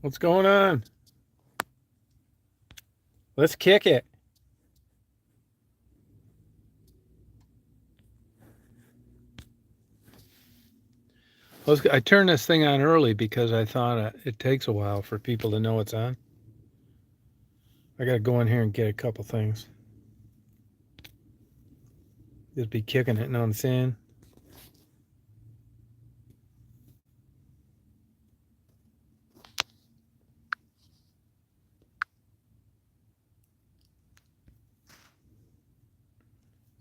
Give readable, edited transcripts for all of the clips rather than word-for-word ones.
What's going on? Let's kick it. I turned this thing on early because I thought it takes a while for people to know it's on. I got to go in here and get a couple things. Just be kicking it, know what I'm saying?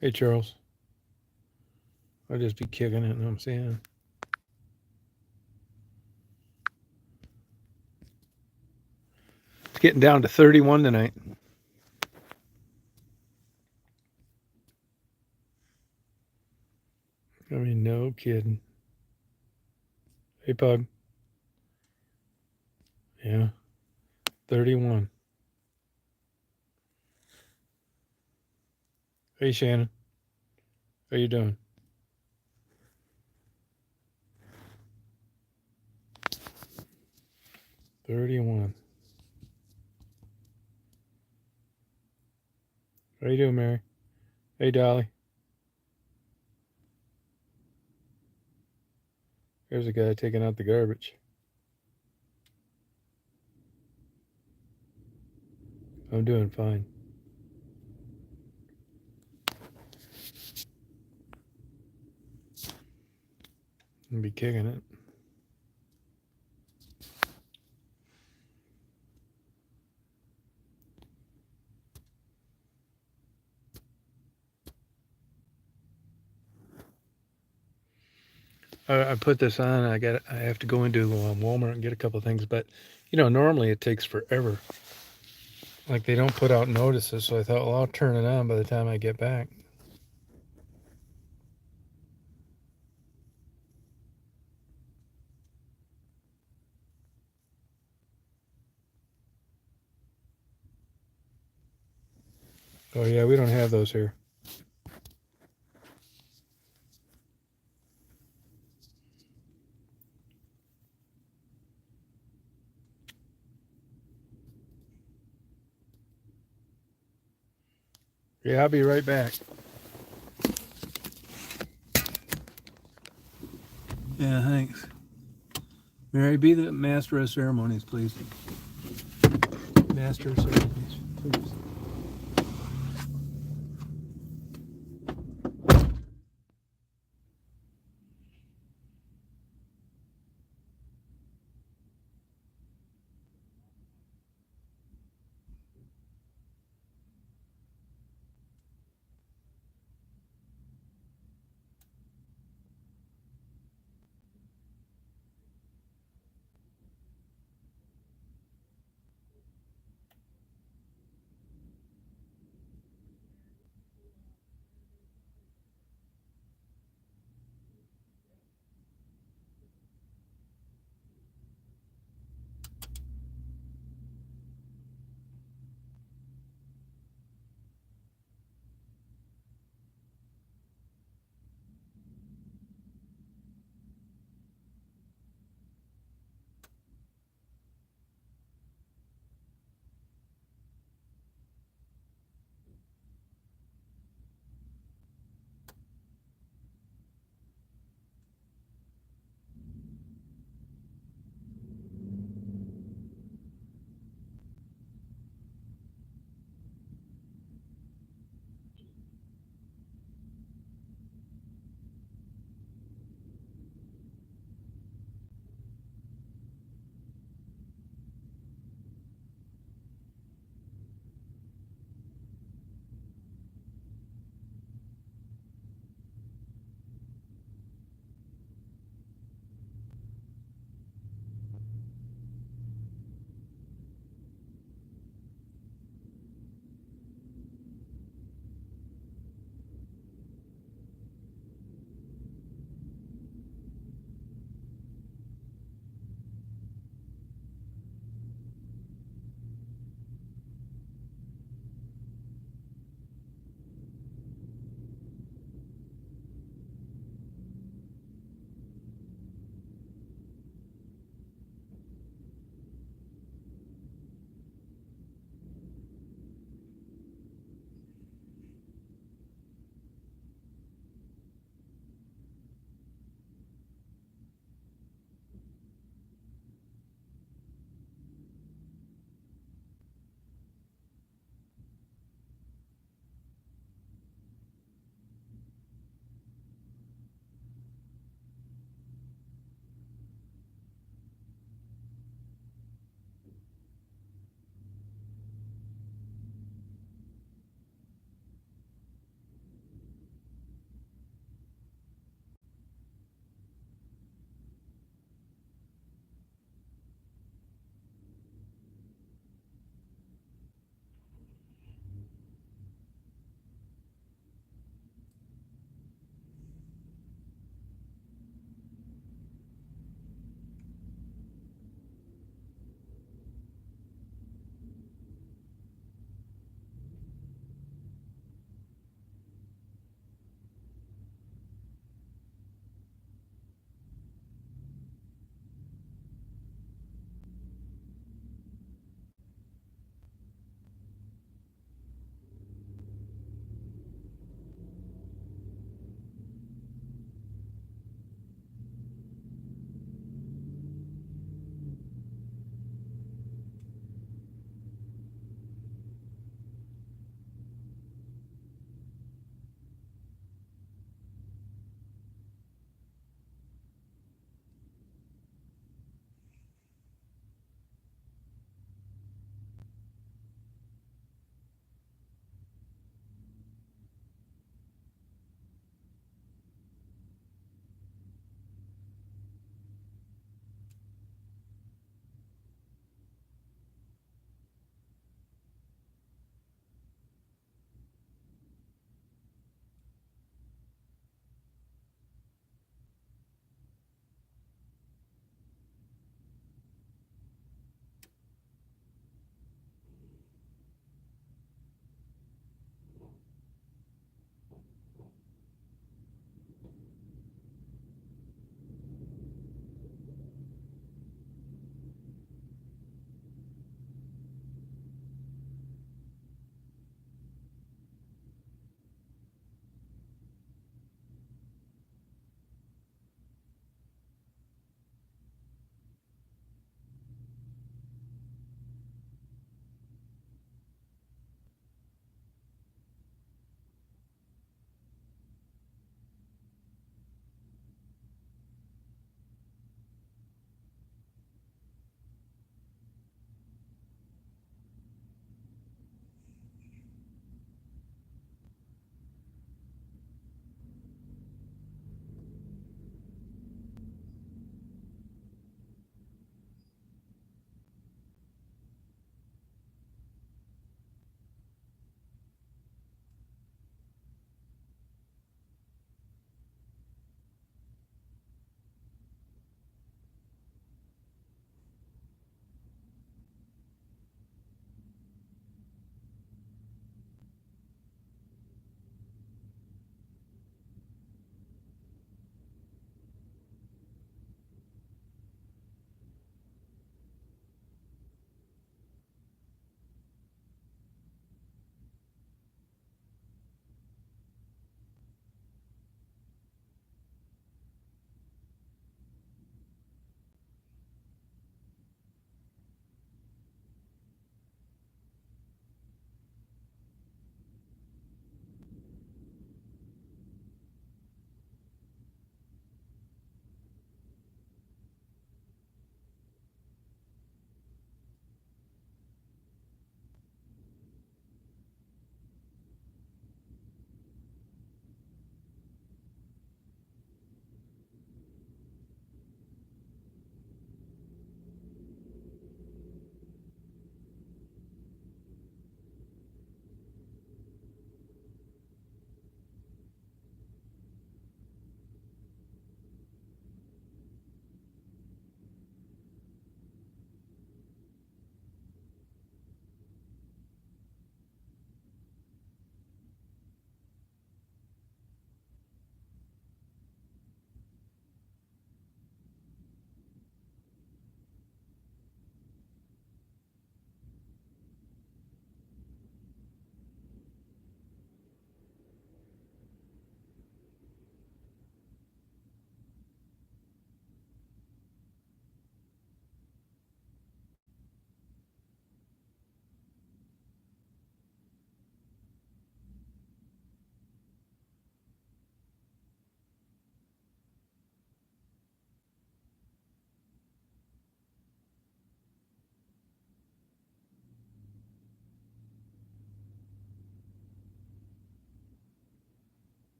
Hey, Charles. I'll just be kicking it, know what I'm saying? It's getting down to 31 tonight. I mean, no kidding. Hey, Pug. Yeah, 31. Hey, Shannon. How you doing? $31. How you doing, Mary? Hey, Dolly. There's a guy taking out the garbage. I'm doing fine. I'll be kicking it. I put this on. I have to go into Walmart and get a couple of things, but normally it takes forever. Like they don't put out notices, so I thought, well, I'll turn it on by the time I get back. Oh yeah, we don't have those here. Yeah, I'll be right back. Yeah, thanks. Mary, be the master of ceremonies, please. Master of ceremonies, please.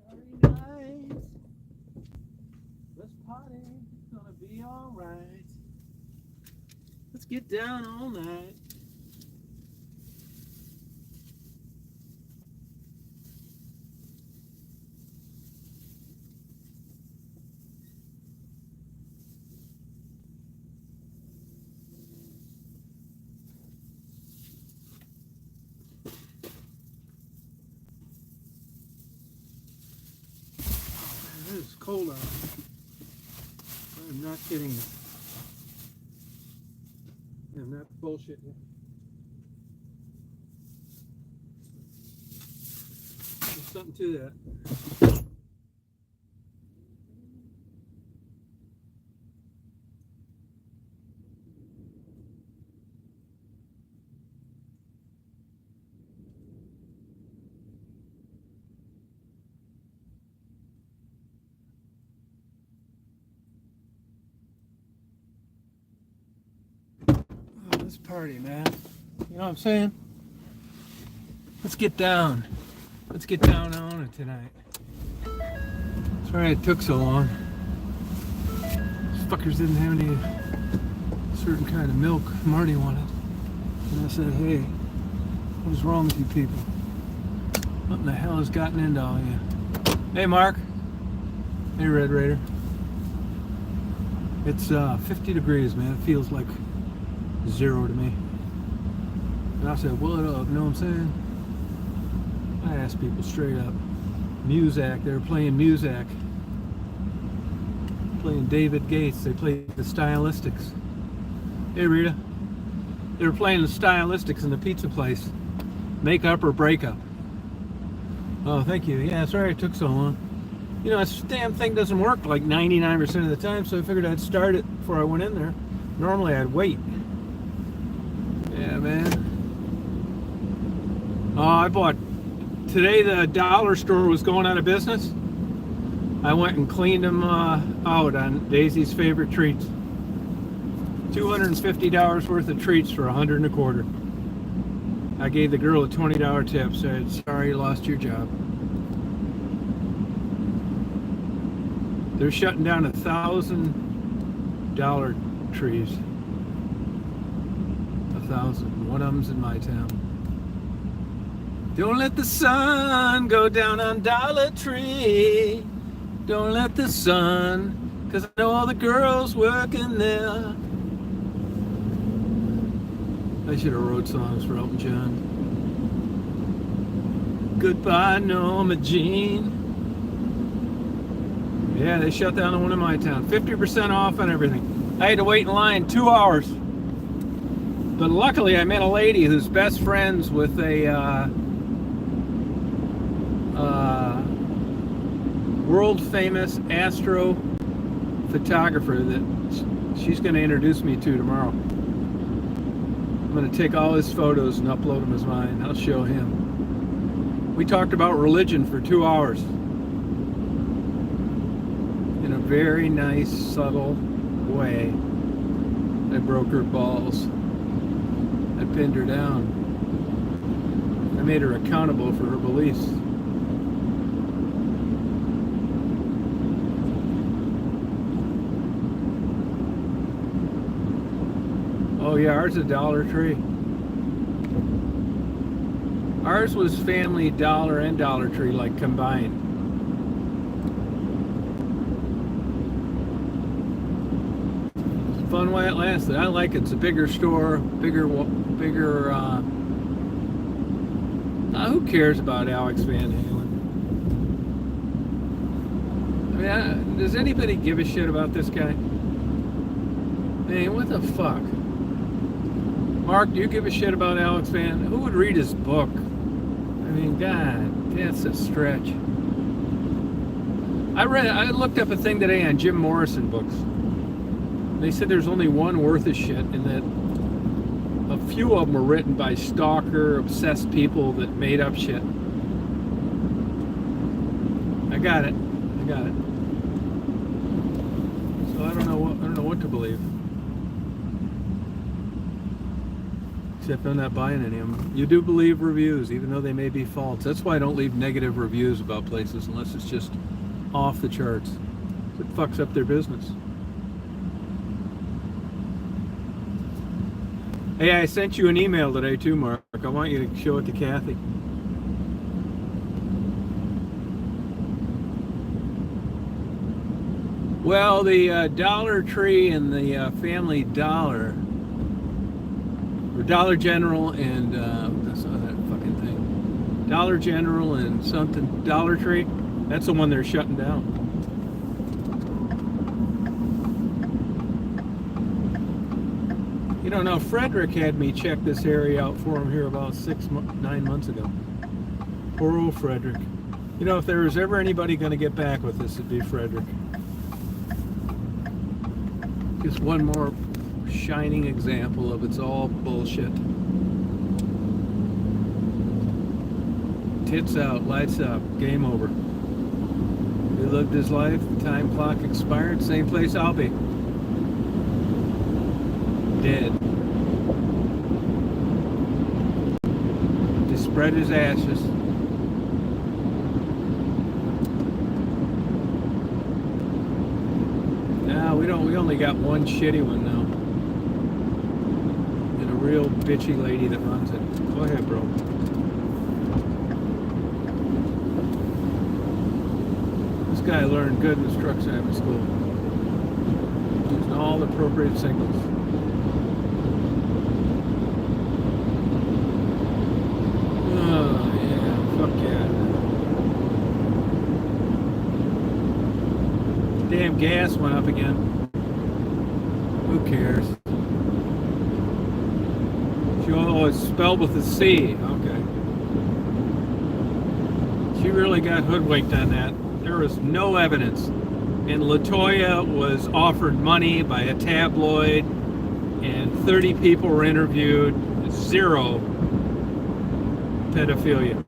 Starry night. Let's party. It's gonna be alright. Let's get down all night. It is cold out. I'm not kidding you. I'm not bullshitting you. There's something to that. Let's party, man. You know what I'm saying? Let's get down. Let's get down on it tonight. Sorry it took so long. These fuckers didn't have any certain kind of milk Marty wanted. And I said, hey, what is wrong with you people? What in the hell has gotten into all you? Hey, Mark. Hey, Red Raider. It's 50 degrees, man. It feels like 0 to me. And I said, what up? You know what I'm saying? I asked people straight up. Muzak, they were playing Muzak. Playing David Gates. They played the Stylistics. Hey, Rita. They were playing the Stylistics in the pizza place. Make up or break up. Oh, thank you. Yeah, sorry it took so long. You know, this damn thing doesn't work like 99% of the time, so I figured I'd start it before I went in there. Normally I'd wait. Yeah, man. I bought... Today the dollar store was going out of business. I went and cleaned them out on Daisy's favorite treats. $250 worth of treats for $125. I gave the girl a $20 tip, said, sorry you lost your job. They're shutting down $1,000 trees. 1,000. One of them's in my town. Don't let the sun go down on Dollar Tree. Don't let the sun, 'cause I know all the girls working there. I should have wrote songs for Elton John. Goodbye, Norma Jean. Yeah, they shut down the one in my town. 50% off on everything. I had to wait in line 2 hours. But luckily I met a lady who's best friends with a world famous astro photographer that she's going to introduce me to tomorrow. I'm going to take all his photos and upload them as mine. I'll show him. We talked about religion for 2 hours. In a very nice, subtle way. I broke her balls. I pinned her down. I made her accountable for her beliefs. Oh yeah, ours is a Dollar Tree. Ours was Family Dollar and Dollar Tree, like combined. It's fun while it lasted. I like it. It's a bigger store, bigger. Who cares about Alex Van Halen? I mean, does anybody give a shit about this guy? Man, what the fuck? Mark, do you give a shit about Alex Van? Who would read his book? I mean, God, that's a stretch. I looked up a thing today on Jim Morrison books. They said there's only one worth of shit, and that a few of them were written by stalker, obsessed people that made up shit. I got it. So I don't know what to believe. Except I'm not buying any of them. You do believe reviews, even though they may be false. That's why I don't leave negative reviews about places unless it's just off the charts. It fucks up their business. Hey, I sent you an email today too, Mark. I want you to show it to Kathy. Well, the Dollar Tree and the Family Dollar, or Dollar General and that's that fucking thing. Dollar General and something Dollar Tree. That's the one they're shutting down. You don't know, Frederick had me check this area out for him here about 9 months ago. Poor old Frederick. You know, if there was ever anybody going to get back with this, it'd be Frederick. Just one more shining example of it's all bullshit. Tits out, lights up, game over. He lived his life, time clock expired, same place I'll be. Dead. To spread his ashes. No, we only got one shitty one now. And a real bitchy lady that runs it. Go ahead, bro. This guy learned good in his truck driving school. Using all the appropriate signals. Damn gas went up again. Who cares? Oh, it's spelled with a C. Okay. She really got hoodwinked on that. There was no evidence. And LaToya was offered money by a tabloid, and 30 people were interviewed. 0 pedophilia.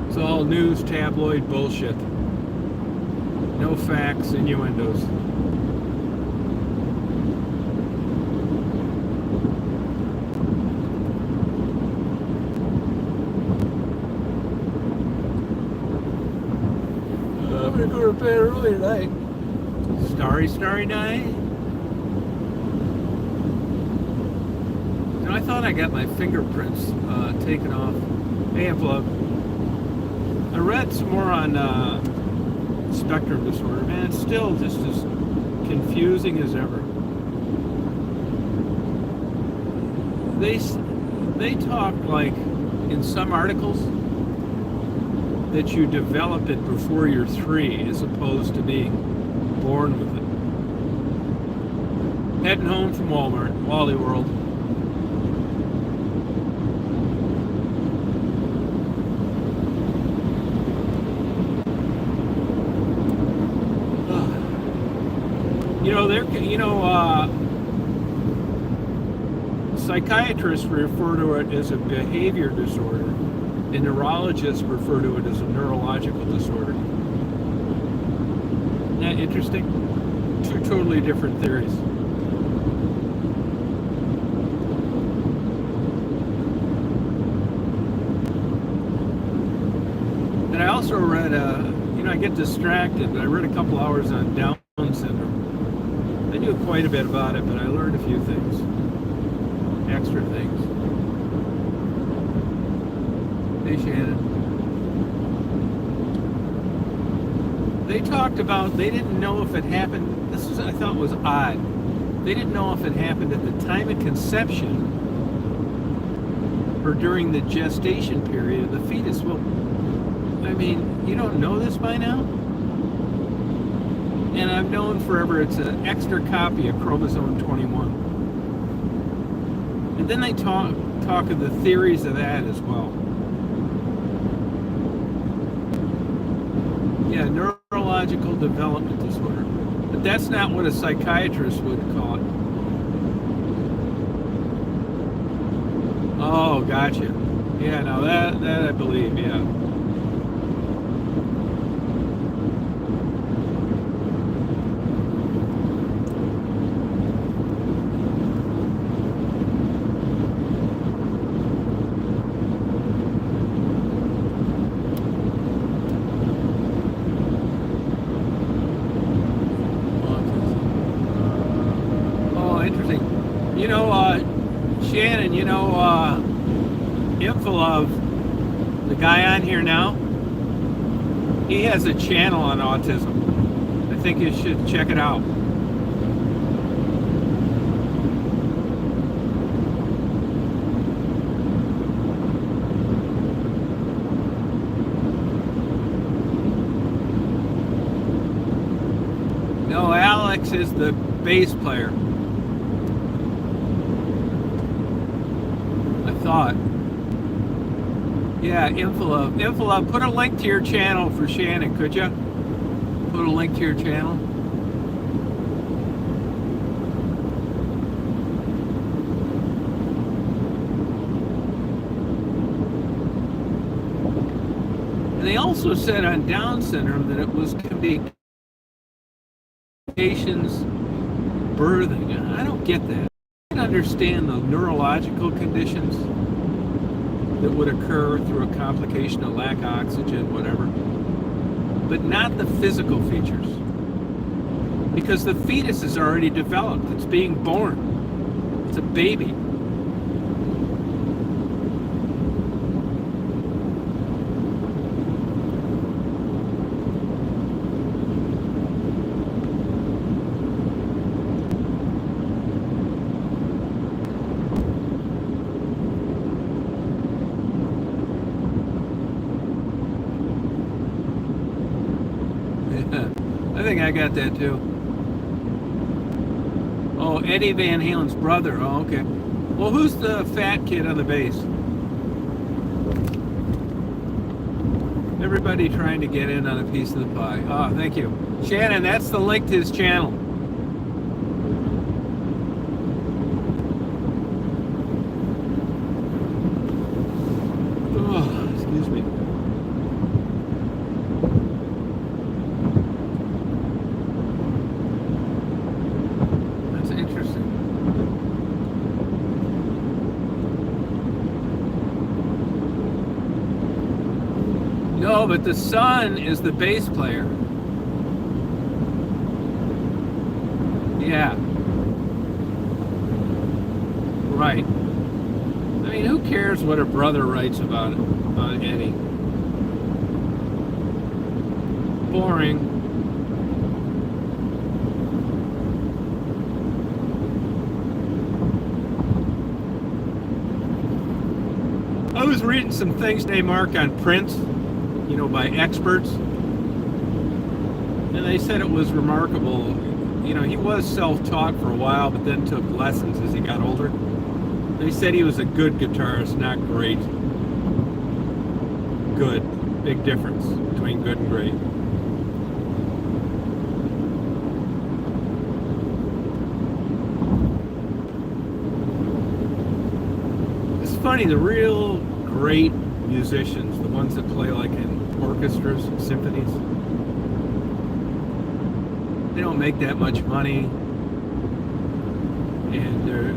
It's all news, tabloid bullshit. No facts, innuendos. I'm gonna go to bed early tonight. Starry, starry night. You know, I thought I got my fingerprints taken off. Hey, plug. I read some more on spectrum disorder. Man, it's still just as confusing as ever. They talk like in some articles that you develop it before you're 3 as opposed to being born with it. Heading home from Walmart, Wally World. Psychiatrists refer to it as a behavior disorder, and neurologists refer to it as a neurological disorder. Isn't that interesting? 2 totally different theories. And I also read, I get distracted, but I read a couple hours on Down syndrome. I knew quite a bit about it, but I learned a few things. Extra things. Hey, Shannon. They talked about, they didn't know if it happened, this is, I thought was odd. They didn't know if it happened at the time of conception or during the gestation period of the fetus. Well, I mean, you don't know this by now? And I've known forever it's an extra copy of chromosome 21. And then they talk of the theories of that as well. Yeah, neurological development disorder. But that's not what a psychiatrist would call it. Oh, gotcha. Yeah, now that I believe, yeah. You know, Shannon, Infilov, the guy on here now, he has a channel on autism. I think you should check it out. No, Alex is the bass player. I thought. Yeah, Infilov. Infilov, put a link to your channel for Shannon, could you? Put a link to your channel. And they also said on Down syndrome that it was communications birthing. I don't get that. I can understand the neurological conditions that would occur through a complication of lack of oxygen, whatever, but not the physical features, because the fetus is already developed. It's being born. It's a baby. I think I got that too. Oh, Eddie Van Halen's brother. Oh, okay. Well, who's the fat kid on the bass? Everybody trying to get in on a piece of the pie. Oh, thank you. Shannon, that's the link to his channel. Oh, excuse me. No, but the son is the bass player. Yeah. Right. I mean, who cares what her brother writes about it, Eddie? Boring. I was reading some things they mark on Prince, by experts, and they said it was remarkable. He was self-taught for a while, but then took lessons as he got older. They said he was a good guitarist, not great. Good. Big difference between good and great. It's funny, the real great musicians, the ones that play like in orchestras, symphonies, they don't make that much money, and they're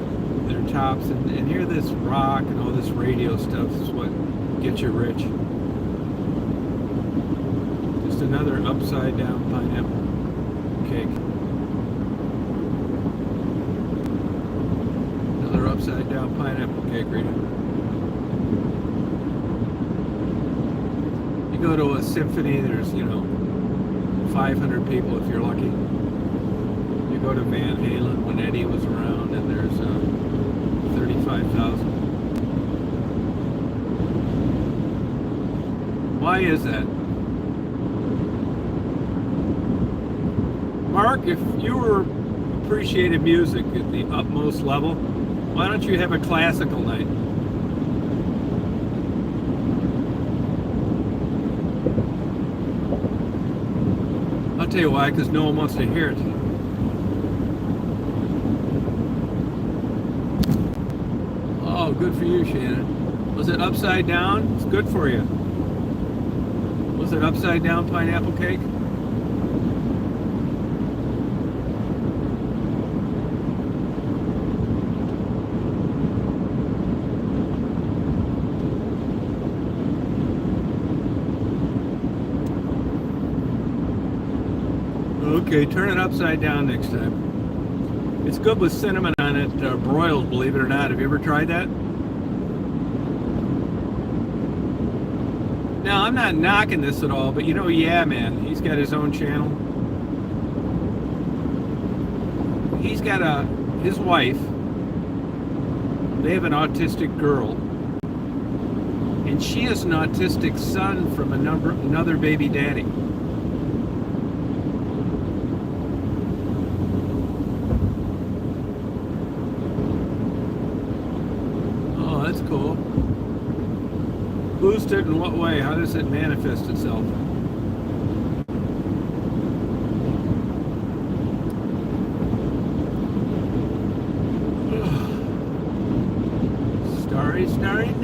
tops, and here this rock and all this radio stuff is what gets you rich. Just another upside down pineapple cake. Another upside down pineapple cake, Rita. You go to a symphony, there's 500 people if you're lucky. You go to Van Halen when Eddie was around, and there's 35,000. Why is that? Mark, if you were appreciated music at the utmost level, why don't you have a classical night? I'll tell you why, because no one wants to hear it. Oh, good for you, Shannon. Was it upside down? It's good for you. Was it upside down pineapple cake? Okay, turn it upside down next time. It's good with cinnamon on it, broiled, believe it or not. Have you ever tried that? Now, I'm not knocking this at all, but you know, yeah, man, he's got his own channel. He's got his wife, they have an autistic girl, and she has an autistic son from another baby daddy. Oh, that's cool. Boost it in what way? How does it manifest itself? Starry night.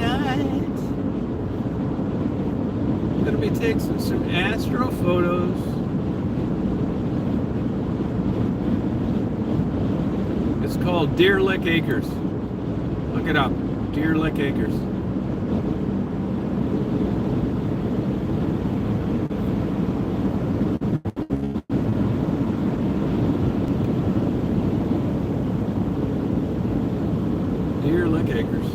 Gonna be taking some astro photos. It's called Deer Lick Acres. Look it up. Deer Lick Acres. Deer Lick Acres.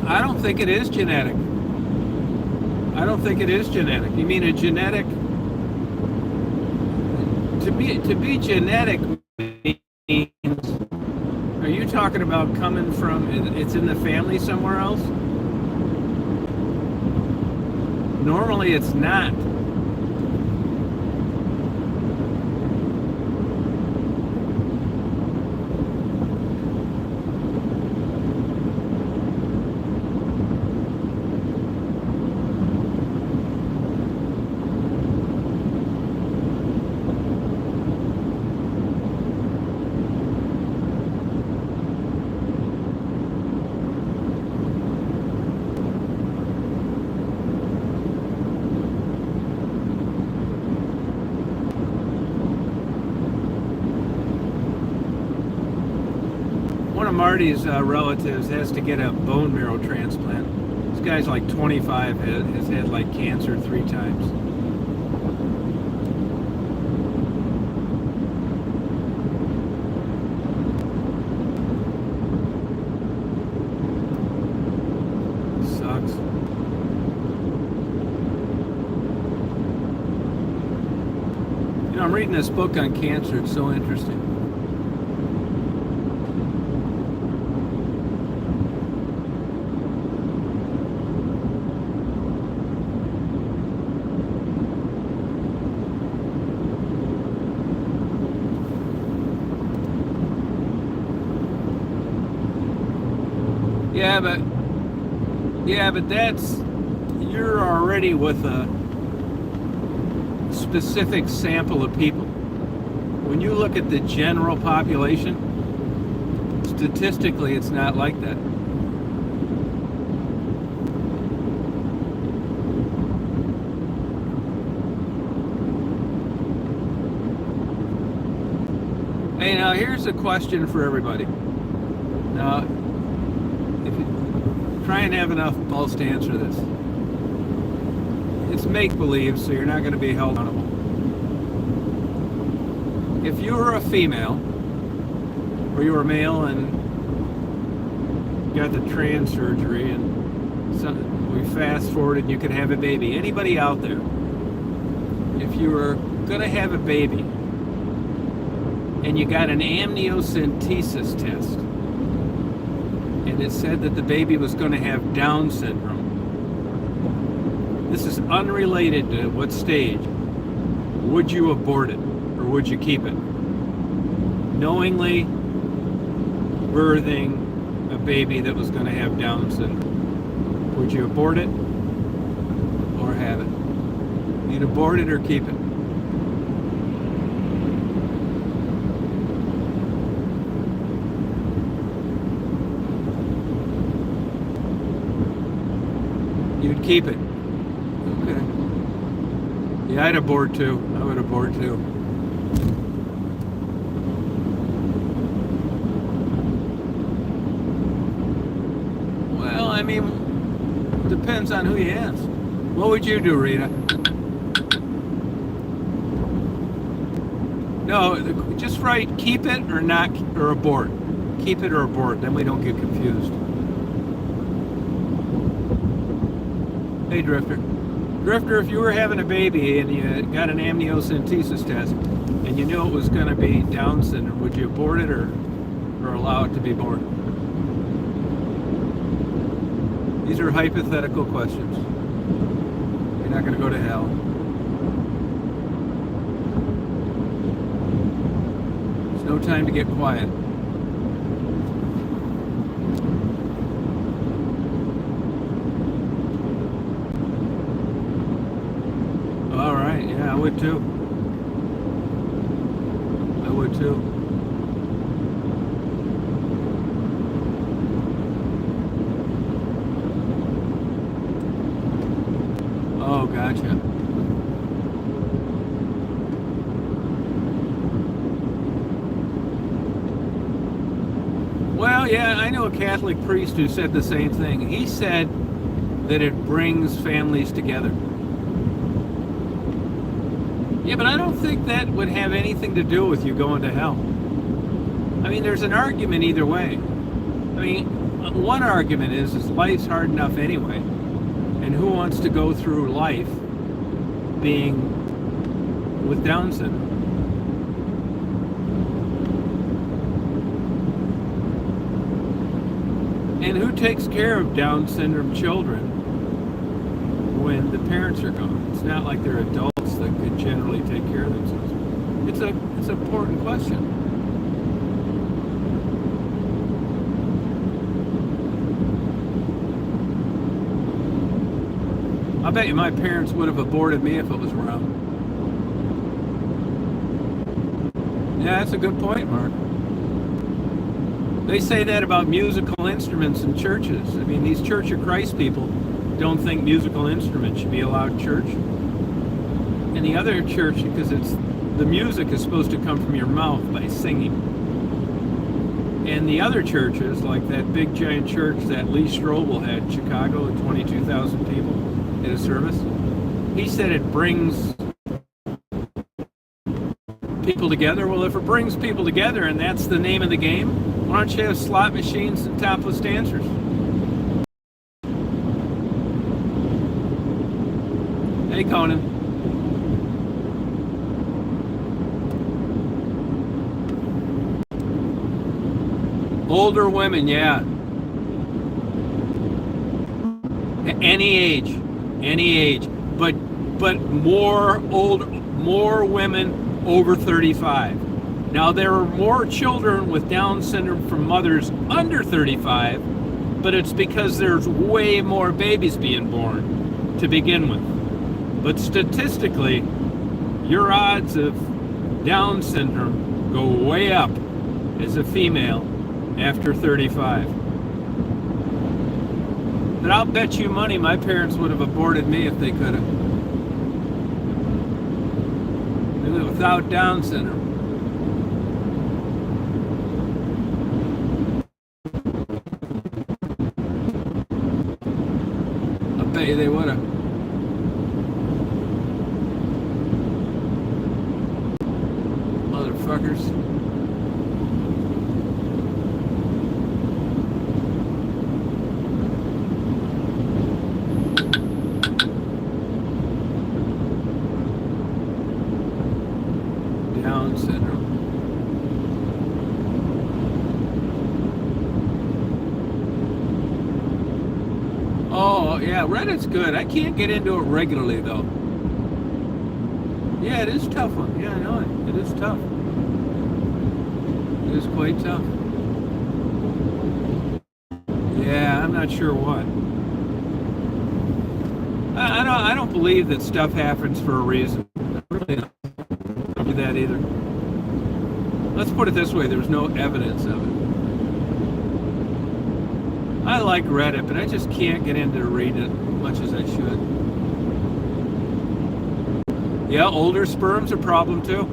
I don't think it is genetic. I don't think it is genetic. You mean a genetic? To be genetic means, are you talking about coming from, it's in the family somewhere else? Normally it's not. Marty's relatives has to get a bone marrow transplant. This guy's like 25, has had like cancer 3 times. Sucks. You know, I'm reading this book on cancer. It's so interesting. Yeah, but that's, you're already with a specific sample of people. When you look at the general population, statistically, it's not like that. Hey, now here's a question for everybody. Now, try and have enough balls to answer this. It's make-believe, so you're not going to be held accountable. If you were a female, or you were a male and got the trans surgery, and we fast forwarded and you could have a baby, anybody out there, if you were going to have a baby, and you got an amniocentesis test, and it said that the baby was going to have Down syndrome. This is unrelated to what stage. Would you abort it or would you keep it? Knowingly birthing a baby that was going to have Down syndrome. Would you abort it or have it? You'd abort it or keep it. You'd keep it. Okay. Yeah, I'd abort too. I would abort too. Well, I mean, depends on who you ask. What would you do, Rita? No, just write keep it or not, or abort. Keep it or abort, then we don't get confused. Hey, Drifter. Drifter, if you were having a baby and you got an amniocentesis test and you knew it was going to be Down syndrome, would you abort it or allow it to be born? These are hypothetical questions. You're not going to go to hell. There's no time to get quiet. All right, yeah, I would too. I would too. Oh, gotcha. Well, yeah, I know a Catholic priest who said the same thing. He said that it brings families together. Yeah, but I don't think that would have anything to do with you going to hell. I mean, there's an argument either way. I mean, one argument is life's hard enough anyway. And who wants to go through life being with Down syndrome? And who takes care of Down syndrome children when the parents are gone? It's not like they're adults that could generally take care of themselves. It's an important question. I bet you my parents would have aborted me if it was around. Yeah, that's a good point, Mark. They say that about musical instruments in churches. I mean, these Church of Christ people don't think musical instruments should be allowed in church. And the other church, because the music is supposed to come from your mouth by singing. And the other churches, like that big giant church that Lee Strobel had in Chicago with 22,000 people in a service, he said it brings people together. Well, if it brings people together and that's the name of the game, why don't you have slot machines and topless dancers? Hey, Conan. Older women, yeah. Any age, but more women over 35. Now, there are more children with Down syndrome from mothers under 35, but it's because there's way more babies being born to begin with. But statistically, your odds of Down syndrome go way up as a female after 35. But I'll bet you money my parents would have aborted me if they could have. Without Down syndrome. I bet you they would have. Motherfuckers. Down syndrome. Oh, yeah, Reddit's good. I can't get into it regularly, though. Yeah, it is a tough one. Yeah, I know it. It is tough. It is quite tough. Yeah, I'm not sure what. I don't believe that stuff happens for a reason. I really don't do that either. Let's put it this way, there's no evidence of it. I like Reddit, but I just can't get into reading it as much as I should. Yeah, older sperm's a problem too.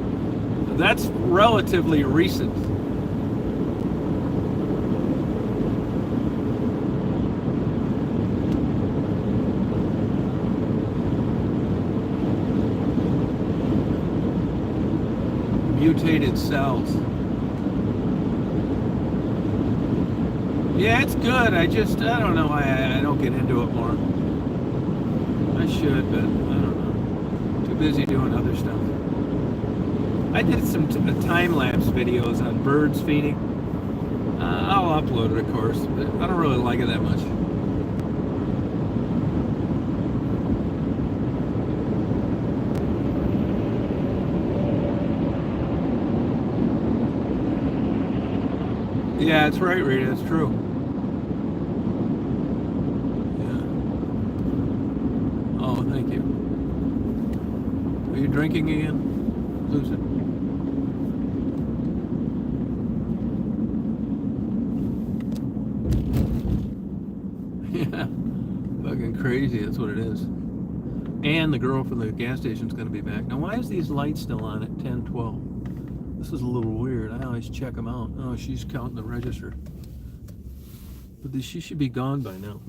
That's relatively recent. mutated cells. Yeah, it's good. I don't know why I don't get into it more. I should, but I don't know. Too busy doing other stuff. I did some time-lapse videos on birds feeding. I'll upload it, of course, but I don't really like it that much. Yeah, that's right, Rita. That's true. Yeah. Oh, thank you. Are you drinking again? Lose it. Yeah. Fucking crazy. That's what it is. And the girl from the gas station's going to be back. Now, why is these lights still on at 10:12? This is a little weird. I always check them out. Oh, she's counting the register. But she should be gone by now.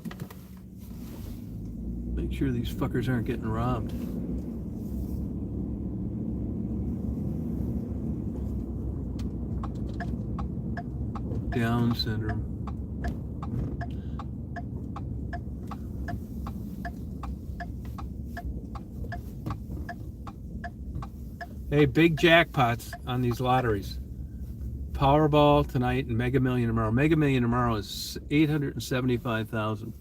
Make sure these fuckers aren't getting robbed. Down syndrome. Hey, big jackpots on these lotteries. Powerball tonight and Mega Million tomorrow. Mega Million tomorrow is 875,000.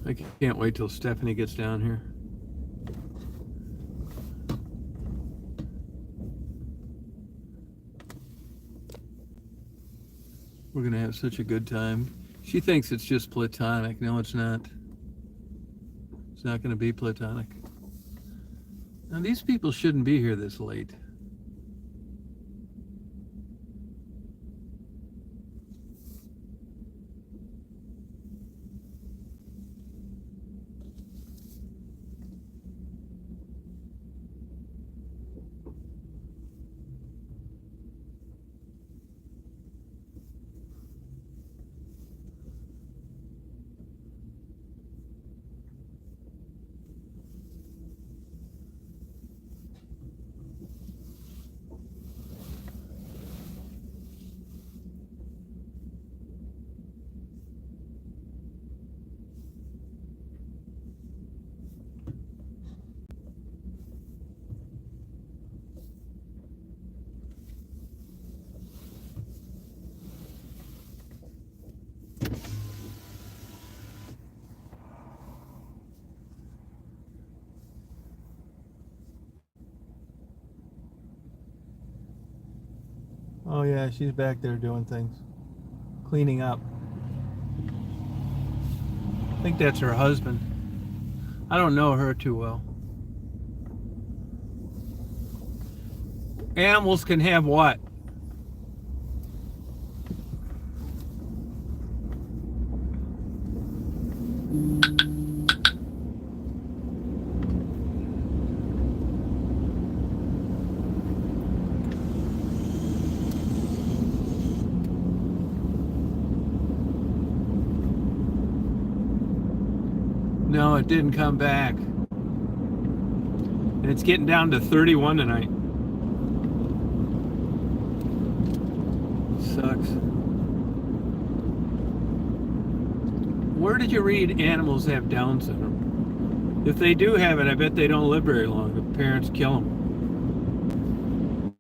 I can't wait till Stephanie gets down here. We're going to have such a good time. She thinks it's just platonic. No, it's not. It's not going to be platonic. Now, these people shouldn't be here this late. Oh yeah, she's back there doing things. Cleaning up. I think that's her husband. I don't know her too well. Animals can have what? No, it didn't come back. And it's getting down to 31 tonight. Sucks. Where did you read animals have Down syndrome? If they do have it, I bet they don't live very long. The parents kill them.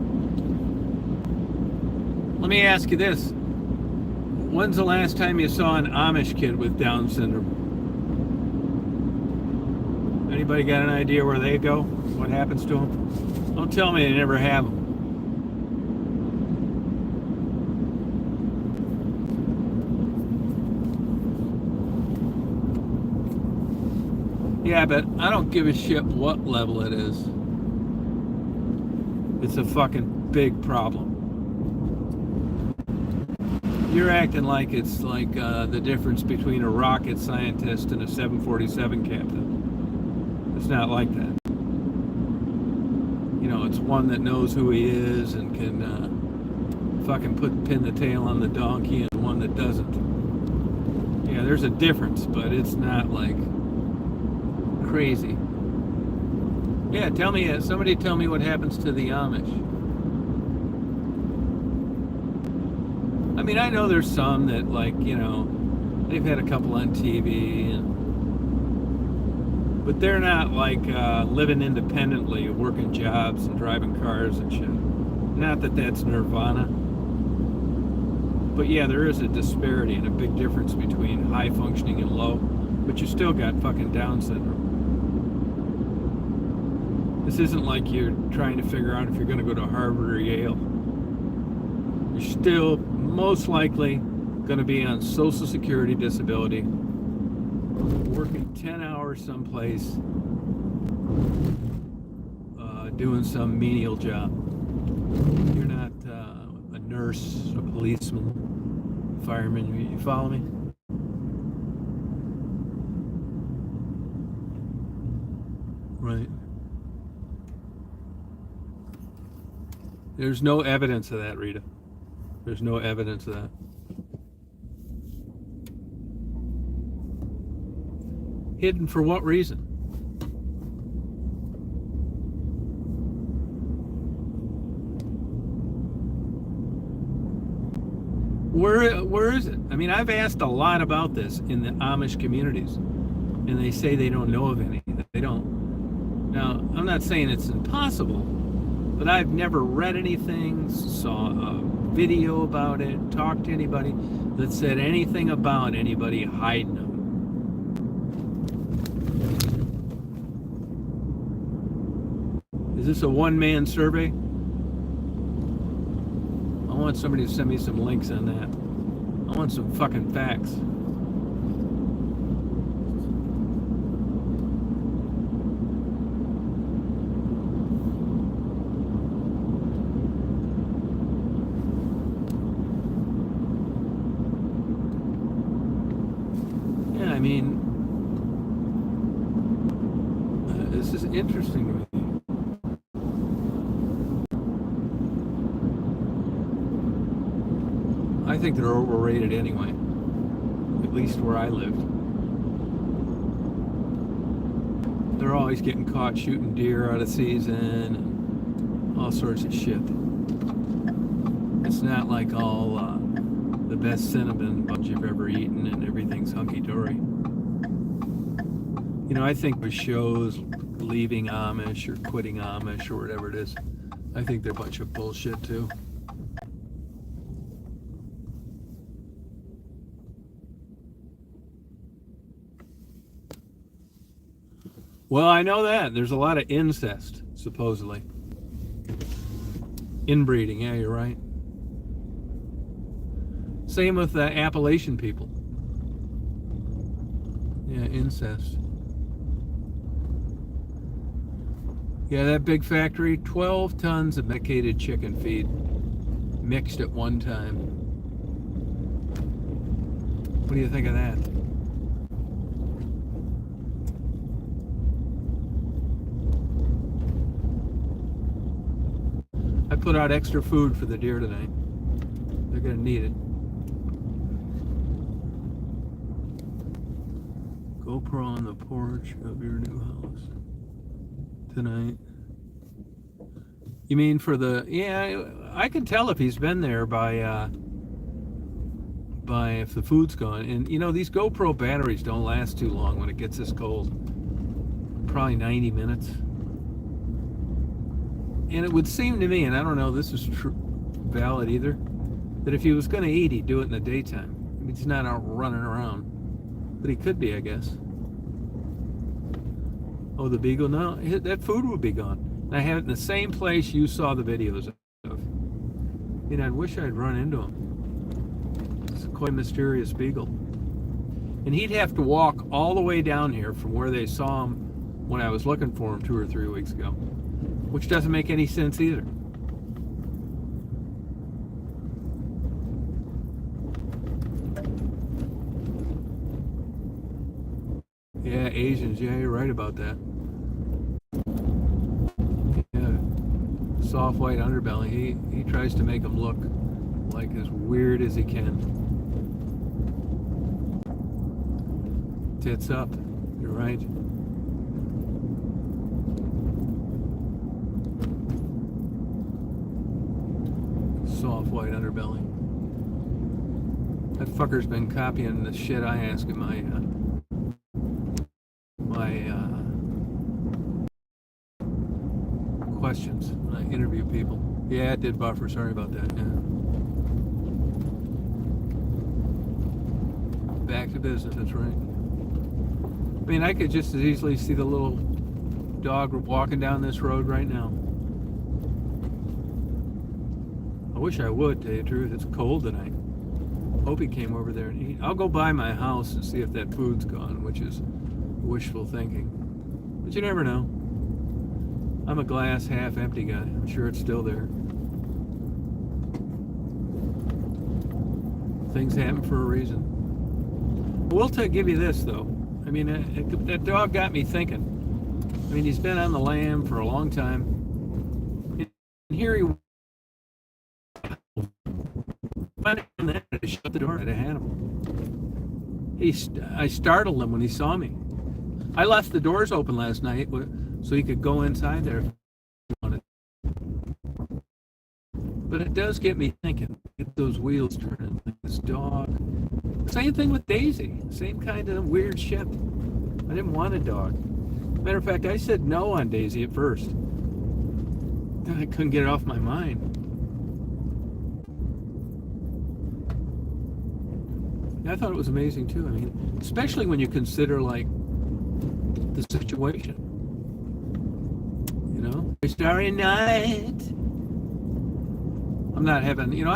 Let me ask you this. When's the last time you saw an Amish kid with Down syndrome? Anybody got an idea where they go? What happens to them? Don't tell me they never have them. Yeah, but I don't give a shit what level it is. It's a fucking big problem. You're acting like it's like the difference between a rocket scientist and a 747 captain. It's not like that. You know, it's one that knows who he is and can fucking pin the tail on the donkey, and one that doesn't. Yeah, there's a difference, but it's not like crazy. Yeah, somebody tell me what happens to the Amish. I mean, I know there's some that, like, you know, they've had a couple on TV, but they're not like living independently, working jobs and driving cars and shit. Not that that's nirvana. But yeah, there is a disparity and a big difference between high functioning and low. But you still got fucking Down syndrome. This isn't like you're trying to figure out if you're going to go to Harvard or Yale. You're still most likely going to be on Social Security disability, working 10 hours someplace, doing some menial job. You're not a nurse, a policeman, fireman. You follow me? Right. There's no evidence of that, Rita. There's no evidence of that. Hidden for what reason? Where is it? I mean, I've asked a lot about this in the Amish communities, and they say they don't know of any. They don't. Now, I'm not saying it's impossible, but I've never read anything, saw a video about it, talked to anybody that said anything about anybody hiding them. Is this a one-man survey? I want somebody to send me some links on that. I want some fucking facts. Yeah, I mean, this is interesting to me. I think they're overrated anyway, at least where I lived. They're always getting caught shooting deer out of season and all sorts of shit. It's not like all the best cinnamon buns you've ever eaten and everything's hunky-dory. You know, I think with shows leaving Amish or quitting Amish or whatever it is, I think they're a bunch of bullshit too. Well, I know that. There's a lot of incest, supposedly. Inbreeding, yeah, you're right. Same with the Appalachian people. Yeah, incest. Yeah, that big factory, 12 tons of medicated chicken feed mixed at one time. What do you think of that? I put out extra food for the deer tonight. They're gonna need it. GoPro on the porch of your new house tonight. You mean for the, yeah, I can tell if he's been there by if the food's gone. And you know, these GoPro batteries don't last too long when it gets this cold. Probably 90 minutes. And it would seem to me, and I don't know if this is valid either, that if he was going to eat, he'd do it in the daytime. I mean, he's not out running around. But he could be, I guess. Oh, the beagle? No, that food would be gone. And I have it in the same place you saw the videos of. You know, I wish I'd run into him. It's quite a mysterious beagle. And he'd have to walk all the way down here from where they saw him when I was looking for him 2 or 3 weeks ago. Which doesn't make any sense either. Yeah, Asians, yeah, you're right about that. soft white underbelly. He tries to make them look like as weird as he can. Tits up. You're right. Soft white underbelly. That fucker's been copying the shit I ask in my questions when I interview people. Yeah, it did buffer. Sorry about that. Yeah. Back to business. That's right. I mean, I could just as easily see the little dog walking down this road right now. I wish I would, tell you the truth. It's cold tonight. Hope he came over there and eat. I'll go by my house and see if that food's gone, which is wishful thinking. But you never know. I'm a glass half empty guy. I'm sure it's still there. Things happen for a reason. I will give you this, though. I mean, that dog got me thinking. I mean, he's been on the lam for a long time. And here he went in there to shut the door. I'd have had him. I startled him when he saw me. I left the doors open last night so he could go inside there if he wanted. But it does get me thinking. Get those wheels turning. Like this dog. Same thing with Daisy. Same kind of weird shit. I didn't want a dog. Matter of fact, I said no on Daisy at first. Then I couldn't get it off my mind. I thought it was amazing too. I mean, especially when you consider like the situation. You know, Starry Night. I'm not having, you know,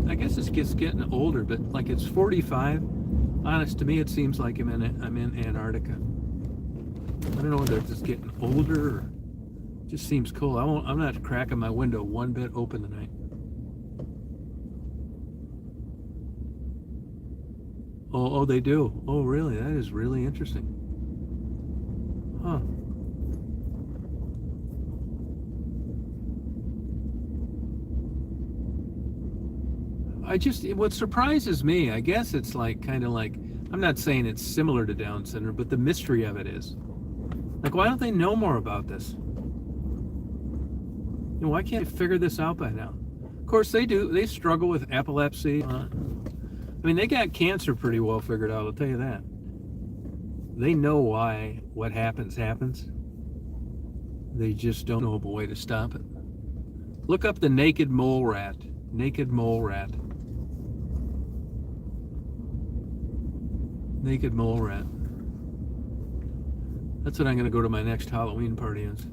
I guess it's just getting older, but like it's 45. Honest, to me, it seems like I'm in Antarctica. I don't know whether it's just getting older or it just seems cool. I'm not cracking my window one bit open tonight. Oh, they do. Oh, really? That is really interesting. Huh. What surprises me, I guess it's like, kind of like, I'm not saying it's similar to Down syndrome, but the mystery of it is. Like, why don't they know more about this? You know, why can't they figure this out by now? Of course, they do. They struggle with epilepsy. I mean, they got cancer pretty well figured out, I'll tell you that. They know why what happens. They just don't know of a way to stop it. Look up the naked mole rat. Naked mole rat. Naked mole rat. That's what I'm going to go to my next Halloween party is.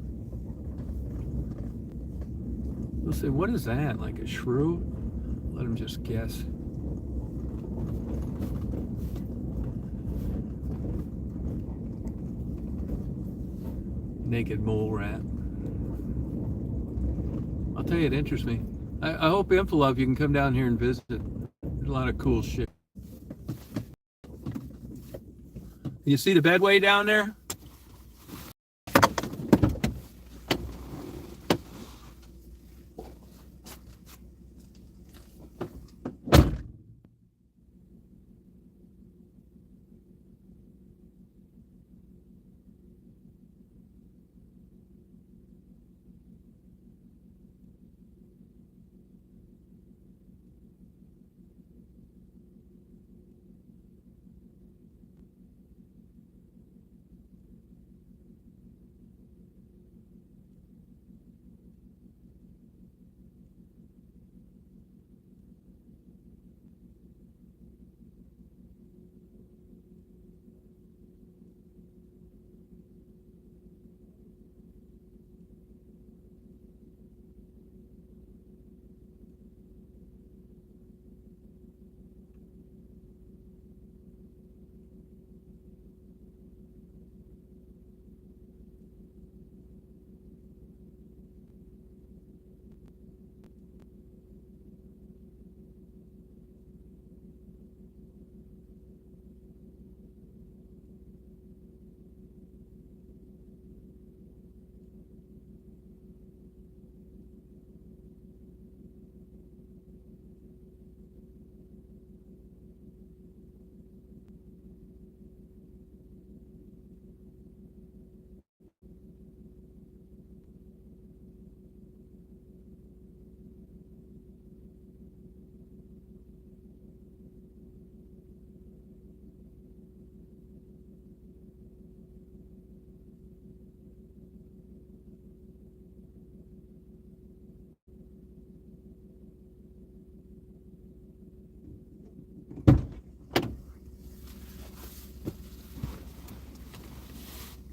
They'll say, what is that? Like a shrew? Let them just guess. Naked mole rat. I'll tell you, it interests me. I hope Infalove, you can come down here and visit. There's a lot of cool shit. You see the bedway down there?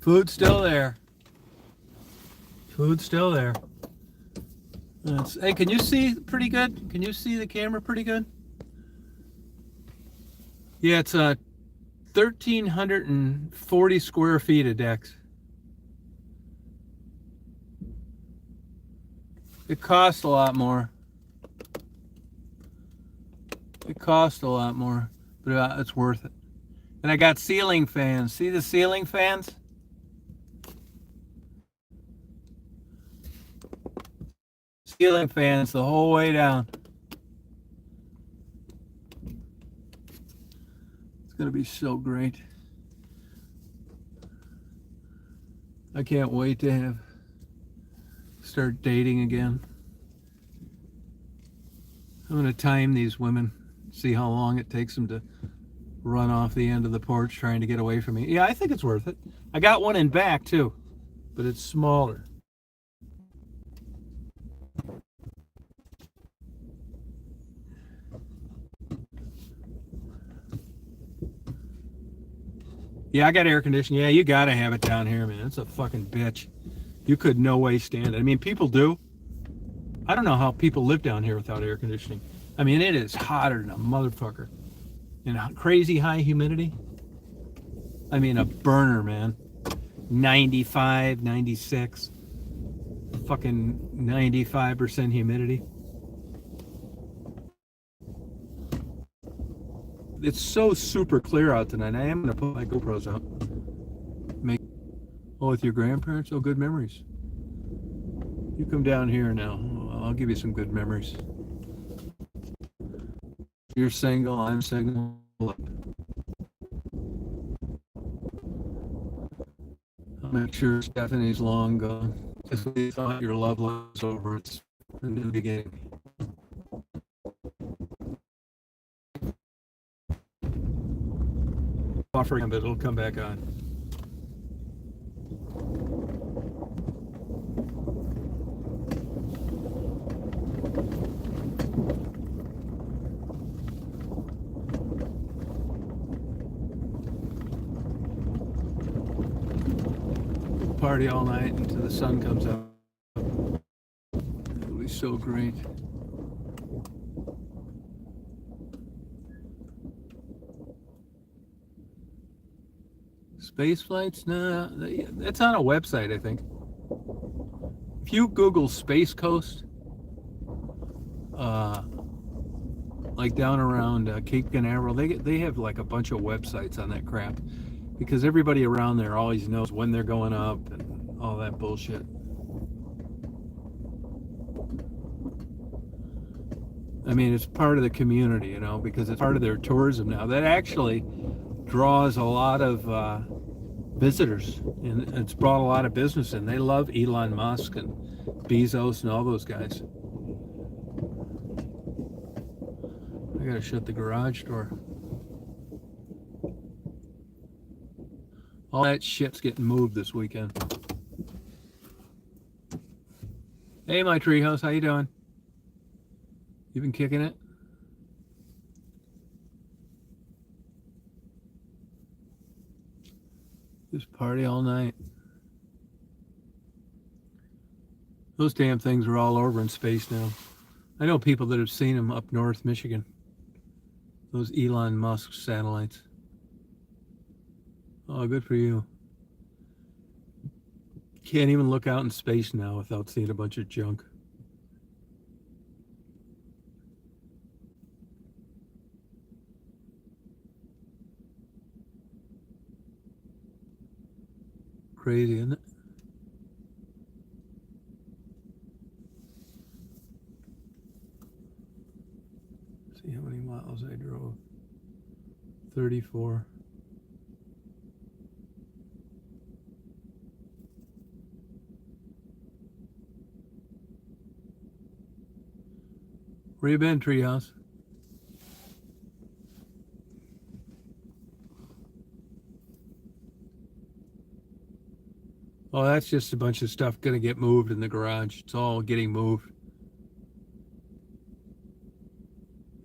Food's still there. Food's still there. Hey, can you see pretty good? Can you see the camera pretty good? Yeah, it's 1,340 square feet of decks. It costs a lot more. It costs a lot more, but it's worth it. And I got ceiling fans. See the ceiling fans? Ceiling fans the whole way down. It's gonna be so great. I can't wait to start dating again. I'm gonna time these women, see how long it takes them to run off the end of the porch trying to get away from me. Yeah, I think it's worth it. I got one in back too, but it's smaller. Yeah, I got air conditioning. Yeah, you gotta have it down here, man. It's a fucking bitch. You could no way stand it. I mean, people do. I don't know how people live down here without air conditioning. I mean, it is hotter than a motherfucker. And crazy high humidity. I mean, a burner, man. 95, 96. Fucking 95% humidity. It's so super clear out tonight. I am going to put my GoPros out. Oh, with your grandparents? Oh, good memories. You come down here now. I'll give you some good memories. You're single, I'm single. I'll make sure Stephanie's long gone. Just when you thought your love was over, it's a new beginning. Offering, but it'll come back on. Party all night until the sun comes up. It'll be so great. Space flights? No, that's on a website, I think. If you Google Space Coast, like down around Cape Canaveral, they have like a bunch of websites on that crap, because everybody around there always knows when they're going up and all that bullshit. I mean, it's part of the community, you know, because it's part of their tourism now. That actually draws a lot of visitors, and it's brought a lot of business in. They love Elon Musk and Bezos and all those guys. I gotta shut the garage door. All that shit's getting moved this weekend. Hey, my treehouse, how you doing? You been kicking it? Just party all night. Those damn things are all over in space now. I know people that have seen them up north Michigan. Those Elon Musk satellites. Oh, good for you. Can't even look out in space now without seeing a bunch of junk. Crazy, isn't it? See how many miles I drove. 34. Where you been, treehouse? Oh, that's just a bunch of stuff gonna get moved in the garage. It's all getting moved.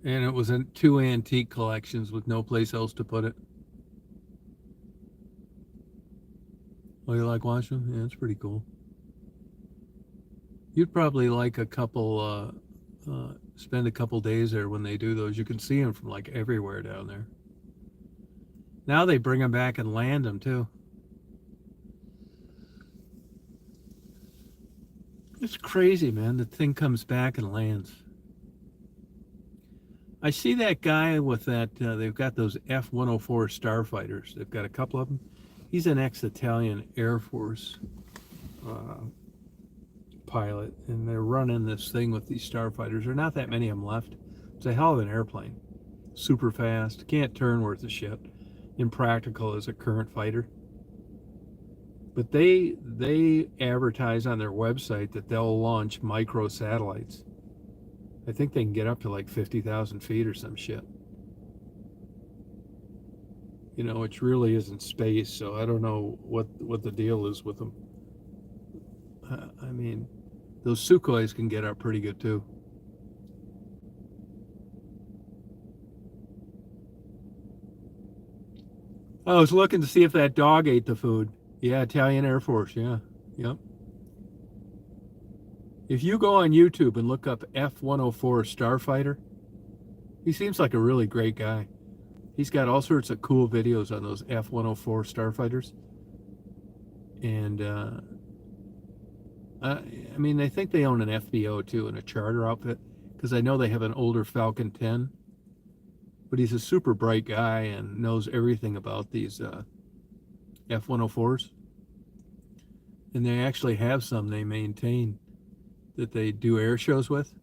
And it was in 2 antique collections with no place else to put it. Oh, you like watching them? Yeah, it's pretty cool. You'd probably like a couple, spend a couple days there when they do those. You can see them from like everywhere down there. Now they bring them back and land them too. It's crazy, man. The thing comes back and lands. I see that guy with that, they've got those F-104 starfighters. They've got a couple of them. He's an ex-Italian Air Force pilot, and they're running this thing with these starfighters. There are not that many of them left. It's a hell of an airplane. Super fast, can't turn worth a shit. Impractical as a current fighter. But they advertise on their website that they'll launch micro satellites. I think they can get up to like 50,000 feet or some shit. You know, which really isn't space, so I don't know what the deal is with them. I mean, those Sukhois can get up pretty good too. I was looking to see if that dog ate the food. Yeah, Italian Air Force, yeah. Yep. If you go on YouTube and look up F-104 Starfighter, he seems like a really great guy. He's got all sorts of cool videos on those F-104 Starfighters. And, I mean, I think they own an FBO too and a charter outfit, because I know they have an older Falcon 10. But he's a super bright guy and knows everything about these F-104s. And they actually have some they maintain that they do air shows with.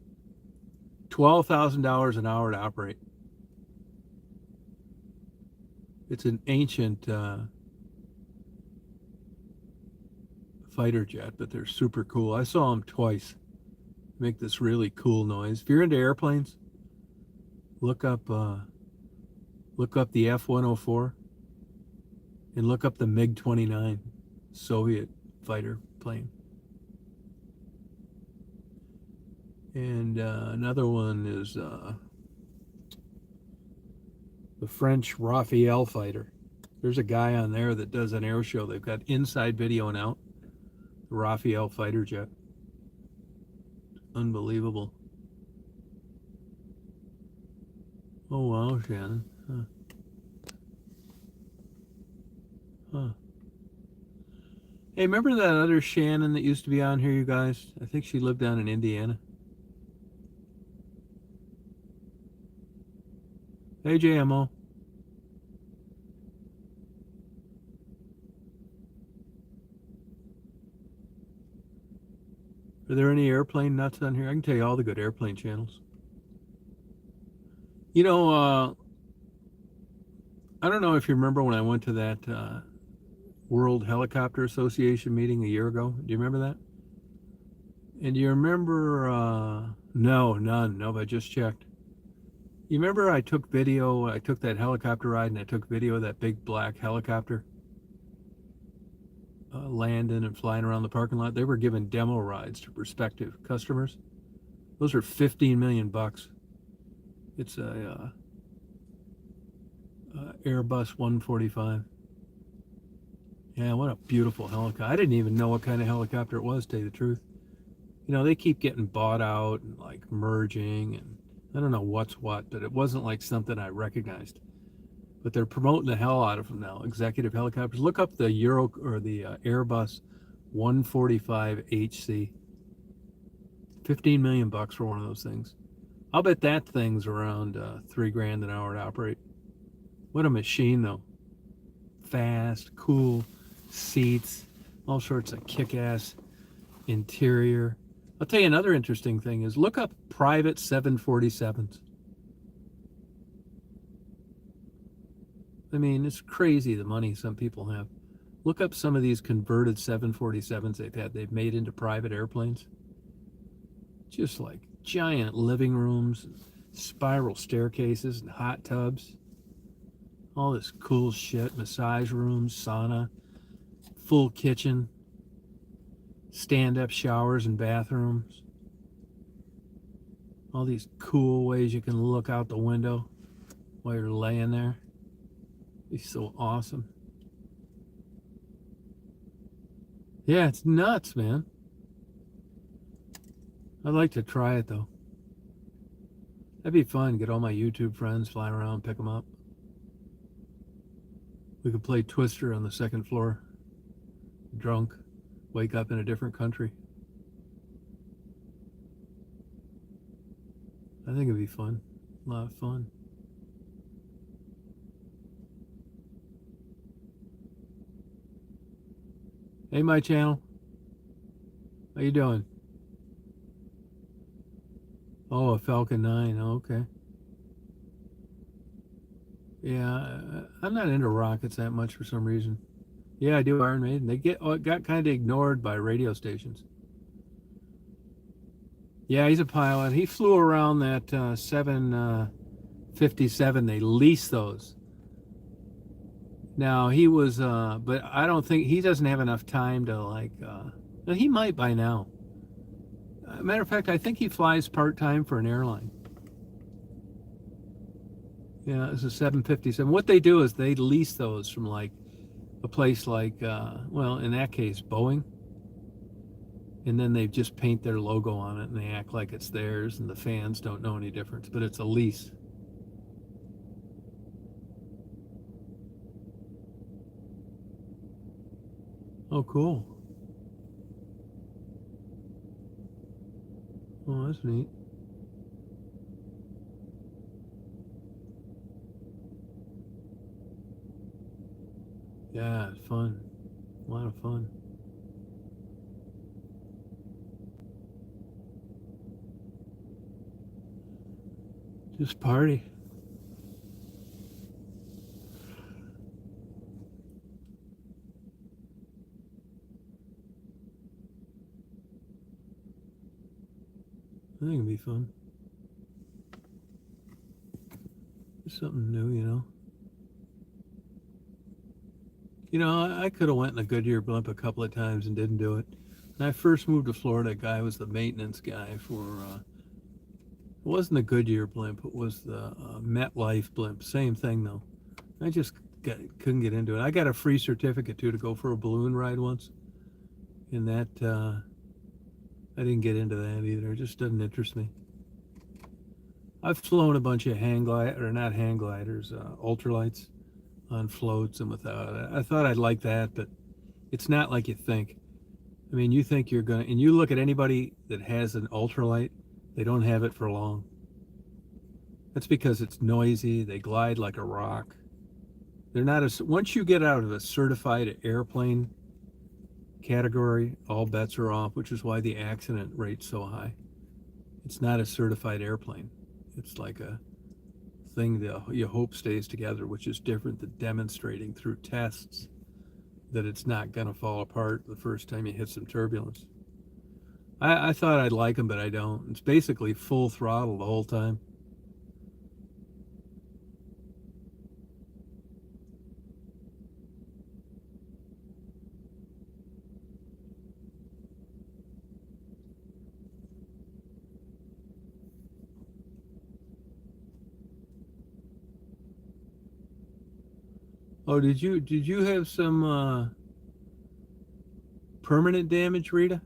$12,000 an hour to operate. It's an ancient fighter jet, but they're super cool. I saw them twice. Make this really cool noise. If you're into airplanes, look up the F-104 and look up the MiG-29 Soviet fighter plane. And another one is the French Raphael fighter. There's a guy on there that does an air show. They've got inside video and out. The Raphael fighter jet. Unbelievable. Oh wow, Shannon. Huh. Hey, remember that other Shannon that used to be on here, you guys? I think she lived down in Indiana. Hey, JMO. Are there any airplane nuts on here? I can tell you all the good airplane channels. You know, I don't know if you remember when I went to that World Helicopter Association meeting a year ago. Do you remember that? And do you remember, no, none. No, I just checked. You remember I took video, I took that helicopter ride and I took video of that big black helicopter landing and flying around the parking lot? They were giving demo rides to prospective customers. Those are 15 million bucks. It's a Airbus 145. Yeah, what a beautiful helicopter. I didn't even know what kind of helicopter it was, to tell you the truth. You know, they keep getting bought out and like merging, and I don't know what's what, but it wasn't like something I recognized. But they're promoting the hell out of them now. Executive helicopters. Look up the Airbus 145 HC. 15 million bucks for one of those things. I'll bet that thing's around $3,000 an hour to operate. What a machine, though. Fast, cool, seats, all sorts of kick-ass interior. I'll tell you another interesting thing is look up private 747s. I mean, it's crazy the money some people have. Look up some of these converted 747s they've made into private airplanes. Just like giant living rooms, spiral staircases, and hot tubs. All this cool shit, massage rooms, sauna, full kitchen, stand-up showers and bathrooms. All these cool ways you can look out the window while you're laying there. It's so awesome. Yeah, it's nuts, man. I'd like to try it though. That'd be fun. Get all my YouTube friends, fly around, pick them up. We could play Twister on the second floor, drunk, wake up in a different country. I think it'd be fun. A lot of fun. Hey, my channel. How you doing? Oh, a Falcon 9. Oh, okay. Yeah, I'm not into rockets that much for some reason. Yeah, I do Iron Maiden. They got kind of ignored by radio stations. Yeah, he's a pilot. He flew around that 757. They leased those. Now he was, but I don't think he doesn't have enough time to like. He might by now. Matter of fact, I think he flies part time for an airline. Yeah, it's a 757. What they do is they lease those from like a place like, well, in that case, Boeing, and then they just paint their logo on it and they act like it's theirs, and the fans don't know any difference. But it's a lease. Oh, cool. Oh, that's neat. Yeah, it's fun. A lot of fun. Just party. I think it'd be fun. Just something new, you know. You know, I could have went in a Goodyear blimp a couple of times and didn't do it. When I first moved to Florida, a guy was the maintenance guy for. It wasn't the Goodyear blimp. It was the MetLife blimp. Same thing though. I just couldn't get into it. I got a free certificate too to go for a balloon ride once, and that I didn't get into that either. It just doesn't interest me. I've flown a bunch of hang glide or not hang gliders, ultralights on floats and without it. I thought I'd like that, but it's not like you think. I mean, you think you're gonna, and you look at anybody that has an ultralight, they don't have it for long. That's because it's noisy. They glide like a rock. They're not as once you get out of a certified airplane category, all bets are off, which is why the accident rate's so high. It's not a certified airplane. It's like a thing that you hope stays together, which is different than demonstrating through tests that it's not going to fall apart the first time you hit some turbulence. I thought I'd like them, but I don't. It's basically full throttle the whole time. Oh, did you have some permanent damage, Rita?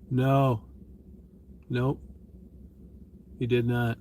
No, nope, he did not.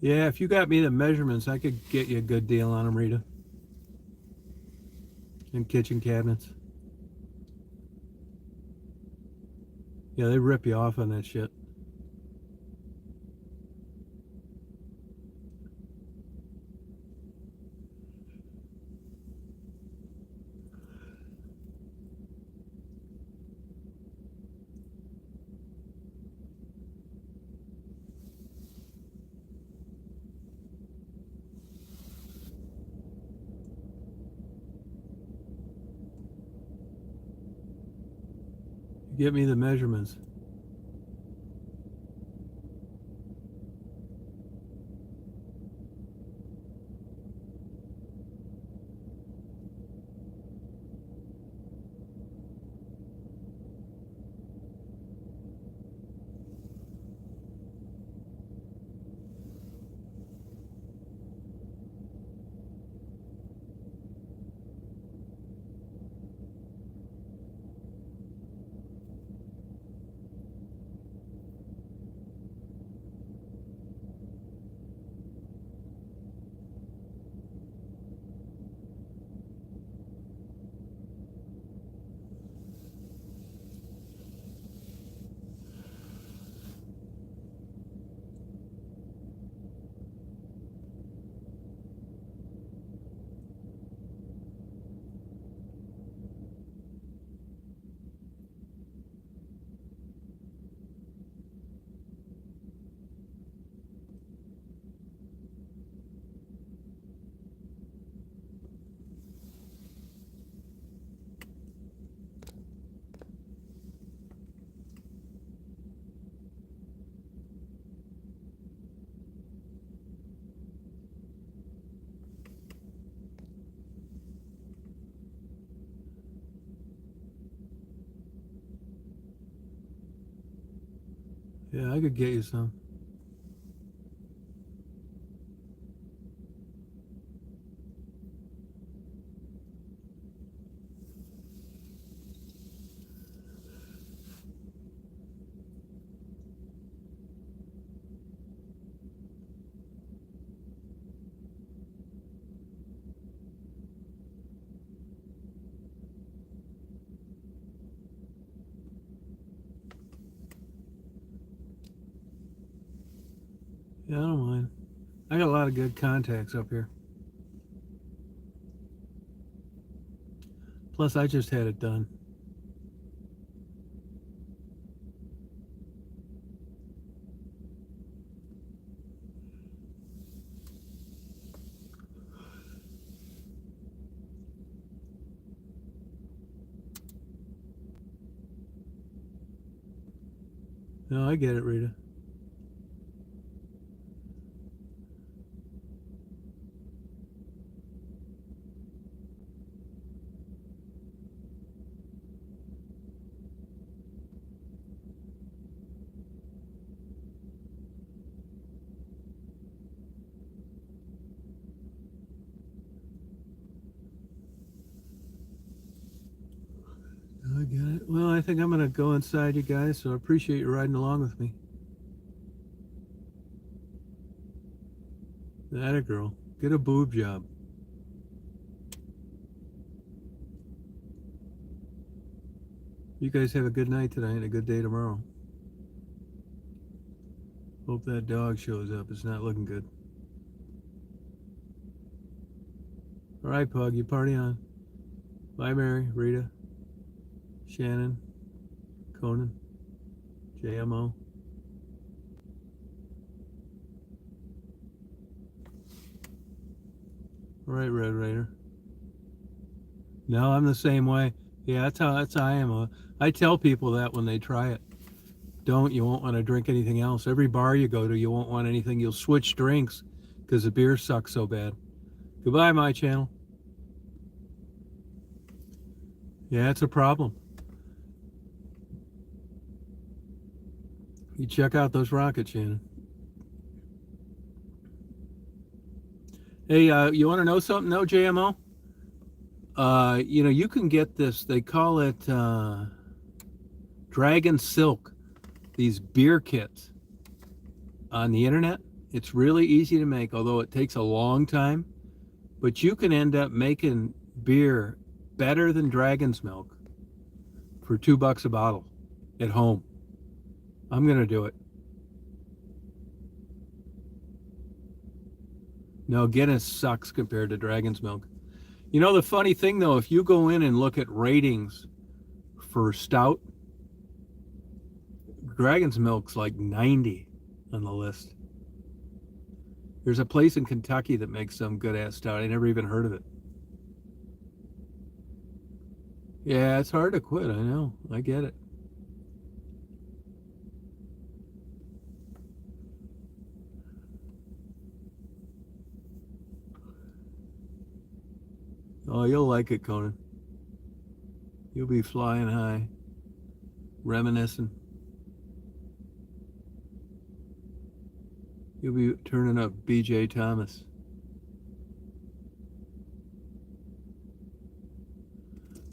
Yeah, if you got me the measurements, I could get you a good deal on them, Rita. And kitchen cabinets. Yeah, they rip you off on that shit. Get me the measurements. Yeah, I could get you some. Yeah, I don't mind. I got a lot of good contacts up here. Plus, I just had it done. No, I get it, Rita. I get it. Well, I think I'm going to go inside, you guys, so I appreciate you riding along with me. That a girl. Get a boob job. You guys have a good night tonight and a good day tomorrow. Hope that dog shows up. It's not looking good. All right, Pug, you party on. Bye, Mary, Rita, Shannon, Conan, JMO. All right, Red Raider. No, I'm the same way. Yeah, that's how I am. I tell people that when they try it. You won't want to drink anything else. Every bar you go to, you won't want anything. You'll switch drinks because the beer sucks so bad. Goodbye, my channel. Yeah, it's a problem. You check out those rockets, Shannon. Hey, you want to know something, though, JMO? You can get this. They call it Dragon Silk. These beer kits on the internet. It's really easy to make, although it takes a long time. But you can end up making beer better than Dragon's Milk for $2 a bottle at home. I'm gonna do it. No, Guinness sucks compared to Dragon's Milk. You know, the funny thing though, if you go in and look at ratings for stout, Dragon's Milk's like 90 on the list. There's a place in Kentucky that makes some good ass stout. I never even heard of it. Yeah, it's hard to quit. I know. I get it. Oh, you'll like it, Conan. You'll be flying high, reminiscing. You'll be turning up B.J. Thomas.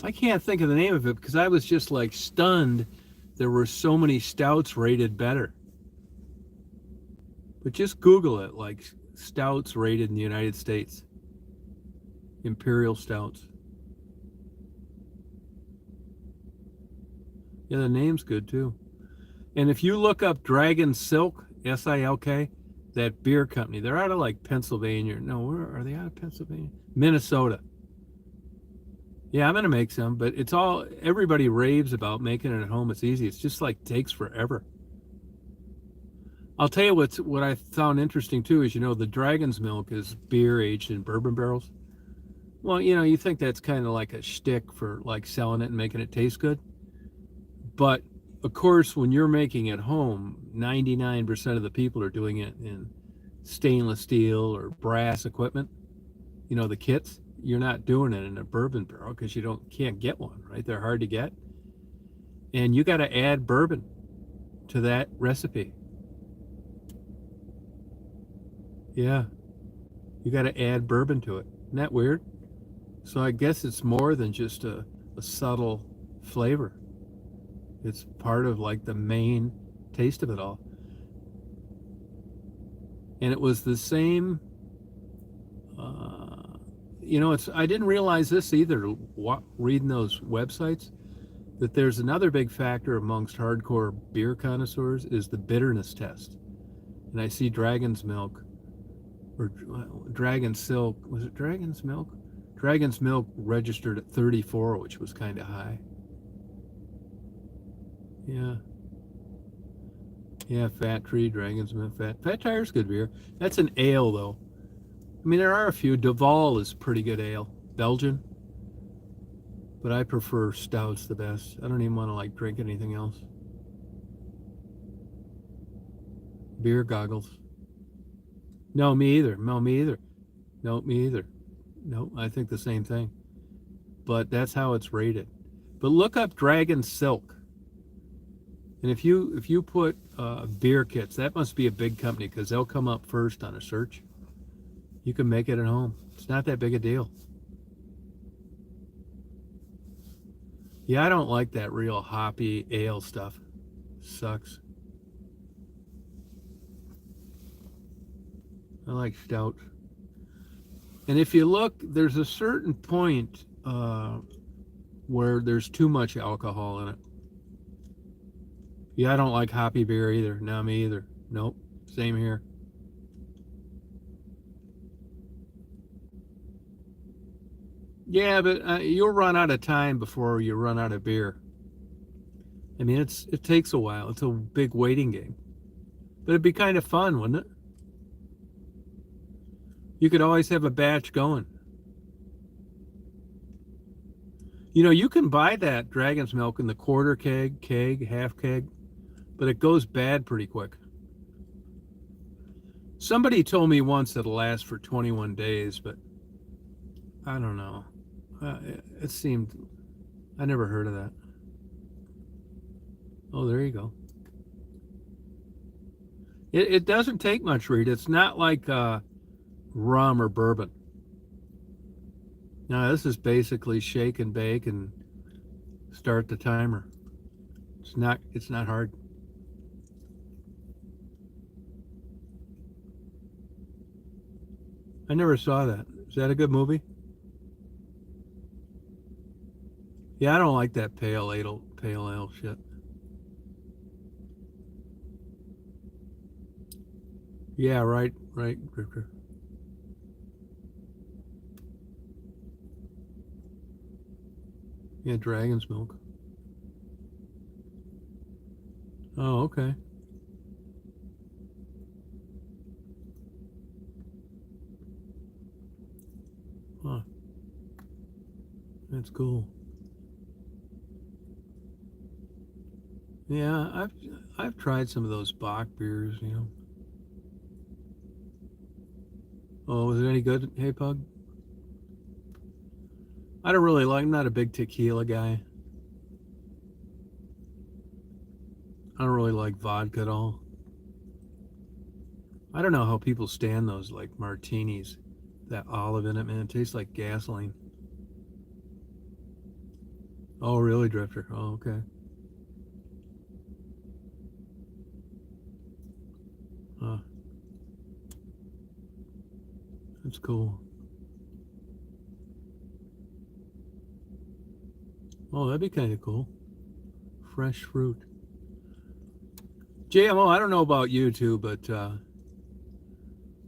I can't think of the name of it because I was just like stunned there were so many stouts rated better. But just Google it, like stouts rated in the United States. Imperial stouts. Yeah, the name's good too. And if you look up Dragon Silk, S-I-L-K, that beer company, they're out of like Pennsylvania. No, where are they out of Pennsylvania? Minnesota. Yeah, I'm gonna make some, but it's all everybody raves about making it at home. It's easy. It's just like takes forever. I'll tell you what I found interesting too is the Dragon's Milk is beer aged in bourbon barrels. Well, you think that's kind of like a shtick for like selling it and making it taste good. But of course, when you're making it home, 99% of the people are doing it in stainless steel or brass equipment. The kits. You're not doing it in a bourbon barrel because you can't get one, right? They're hard to get. And you got to add bourbon to that recipe. Yeah. You got to add bourbon to it. Isn't that weird? So I guess it's more than just a subtle flavor. It's part of like the main taste of it all. And it was the same, I didn't realize this either, reading those websites, that there's another big factor amongst hardcore beer connoisseurs is the bitterness test. And I see Dragon's Milk or Dragon Silk, was it Dragon's Milk? Dragon's Milk registered at 34, which was kind of high. Yeah. Yeah, Fat Tree, Dragon's Milk, Fat Tire's good beer. That's an ale, though. I mean, there are a few. Duval is pretty good ale. Belgian. But I prefer stouts the best. I don't even want to, like, drink anything else. Beer goggles. No, me either. No, me either. No, me either. No, I think the same thing. But that's how it's rated. But look up Dragon Silk. And if you put beer kits, that must be a big company because they'll come up first on a search. You can make it at home. It's not that big a deal. Yeah, I don't like that real hoppy ale stuff. Sucks. I like stout. And if you look, there's a certain point where there's too much alcohol in it. Yeah, I don't like hoppy beer either. No, me either. Nope. Same here. Yeah, but you'll run out of time before you run out of beer. I mean, it takes a while. It's a big waiting game. But it'd be kind of fun, wouldn't it? You could always have a batch going. You can buy that Dragon's Milk in the quarter keg, half keg, but it goes bad pretty quick. Somebody told me once it'll last for 21 days, but I don't know. It seemed, I never heard of that. Oh, there you go. It doesn't take much, Reed. It's not like rum or bourbon. Now, this is basically shake and bake and start the timer. It's not hard. I never saw that. Is that a good movie? Yeah, I don't like that pale ale shit. Yeah, right, right, Drifter. Yeah, dragon's milk. Oh, okay. Huh, that's cool. Yeah, I've tried some of those Bach beers, you know. Oh, was it any good? Hey, Pug? I don't really like. I'm not a big tequila guy. I don't really like vodka at all. I don't know how people stand those like martinis. That olive in it, man, it tastes like gasoline. Oh, really, Drifter? Oh, okay. Huh, that's cool. Oh, that'd be kind of cool. Fresh fruit. JMO, I don't know about you two, but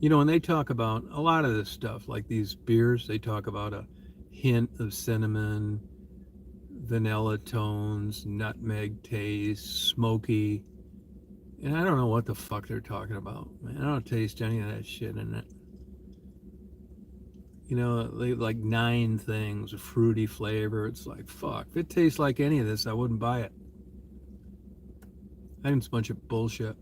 you know, when they talk about a lot of this stuff, like these beers, they talk about a hint of cinnamon, vanilla tones, nutmeg taste, smoky. And I don't know what the fuck they're talking about, man. I don't taste any of that shit in it. You know, they like 9 things, a fruity flavor. It's like, fuck. If it tastes like any of this, I wouldn't buy it. I think it's a bunch of bullshit.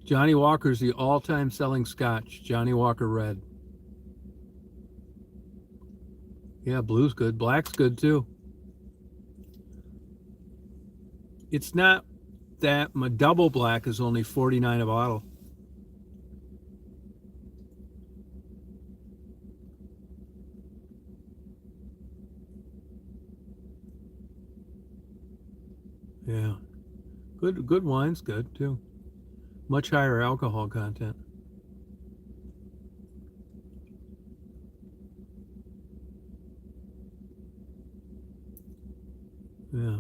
Johnny Walker's the all-time selling scotch. Johnny Walker Red. Yeah, blue's good. Black's good too. It's not that my double black is only 49 a bottle. Yeah. Good wine's good too. Much higher alcohol content. Yeah.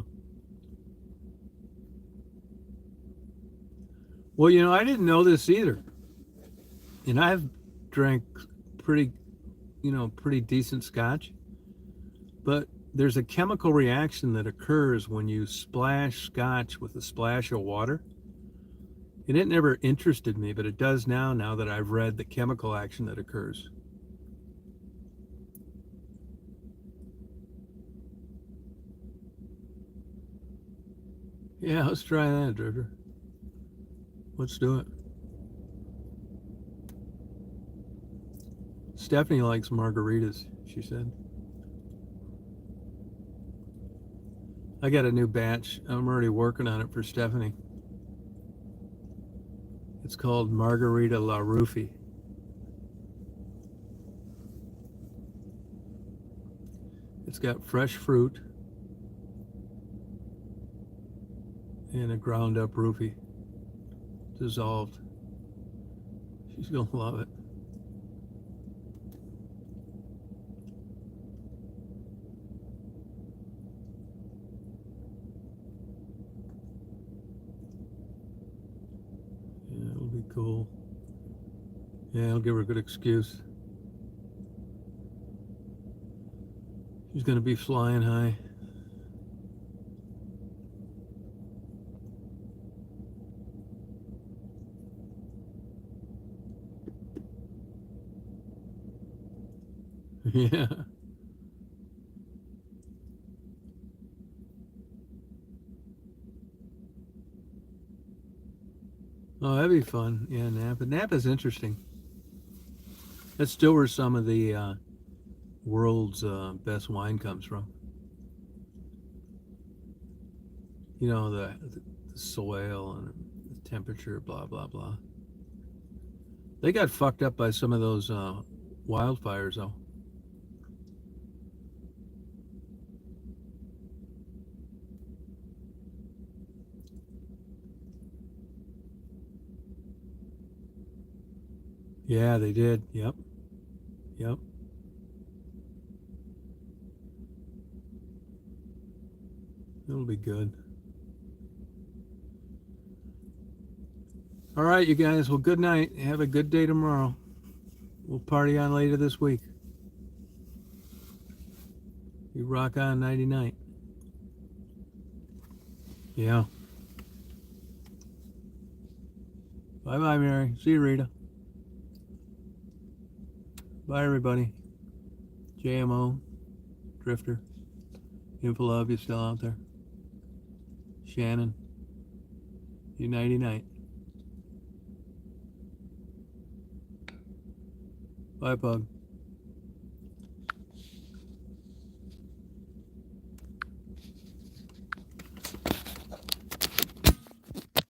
Well, you know, I didn't know this either. And I've drank pretty, you know, pretty decent scotch, but there's a chemical reaction that occurs when you splash scotch with a splash of water. And it never interested me, but it does now that I've read the chemical action that occurs. Yeah, let's try that, Dirter. Let's do it. Stephanie likes margaritas, she said. I got a new batch. I'm already working on it for Stephanie. It's called Margarita La Roofie. It's got fresh fruit and a ground up roofie dissolved. She's going to love it. Yeah, it'll be cool. Yeah, I'll give her a good excuse. She's going to be flying high. Yeah. Oh, that'd be fun. Yeah, Napa. Napa's interesting. That's still where some of the world's best wine comes from. You know, the soil and the temperature, blah, blah, blah. They got fucked up by some of those wildfires, though. Yeah, they did. Yep. Yep. It'll be good. All right, you guys. Well, good night. Have a good day tomorrow. We'll party on later this week. You rock on 99. Yeah. Bye-bye, Mary. See you, Rita. Bye, everybody. JMO, Drifter, Infalove, you still out there? Shannon, you 99. Bye, Pug.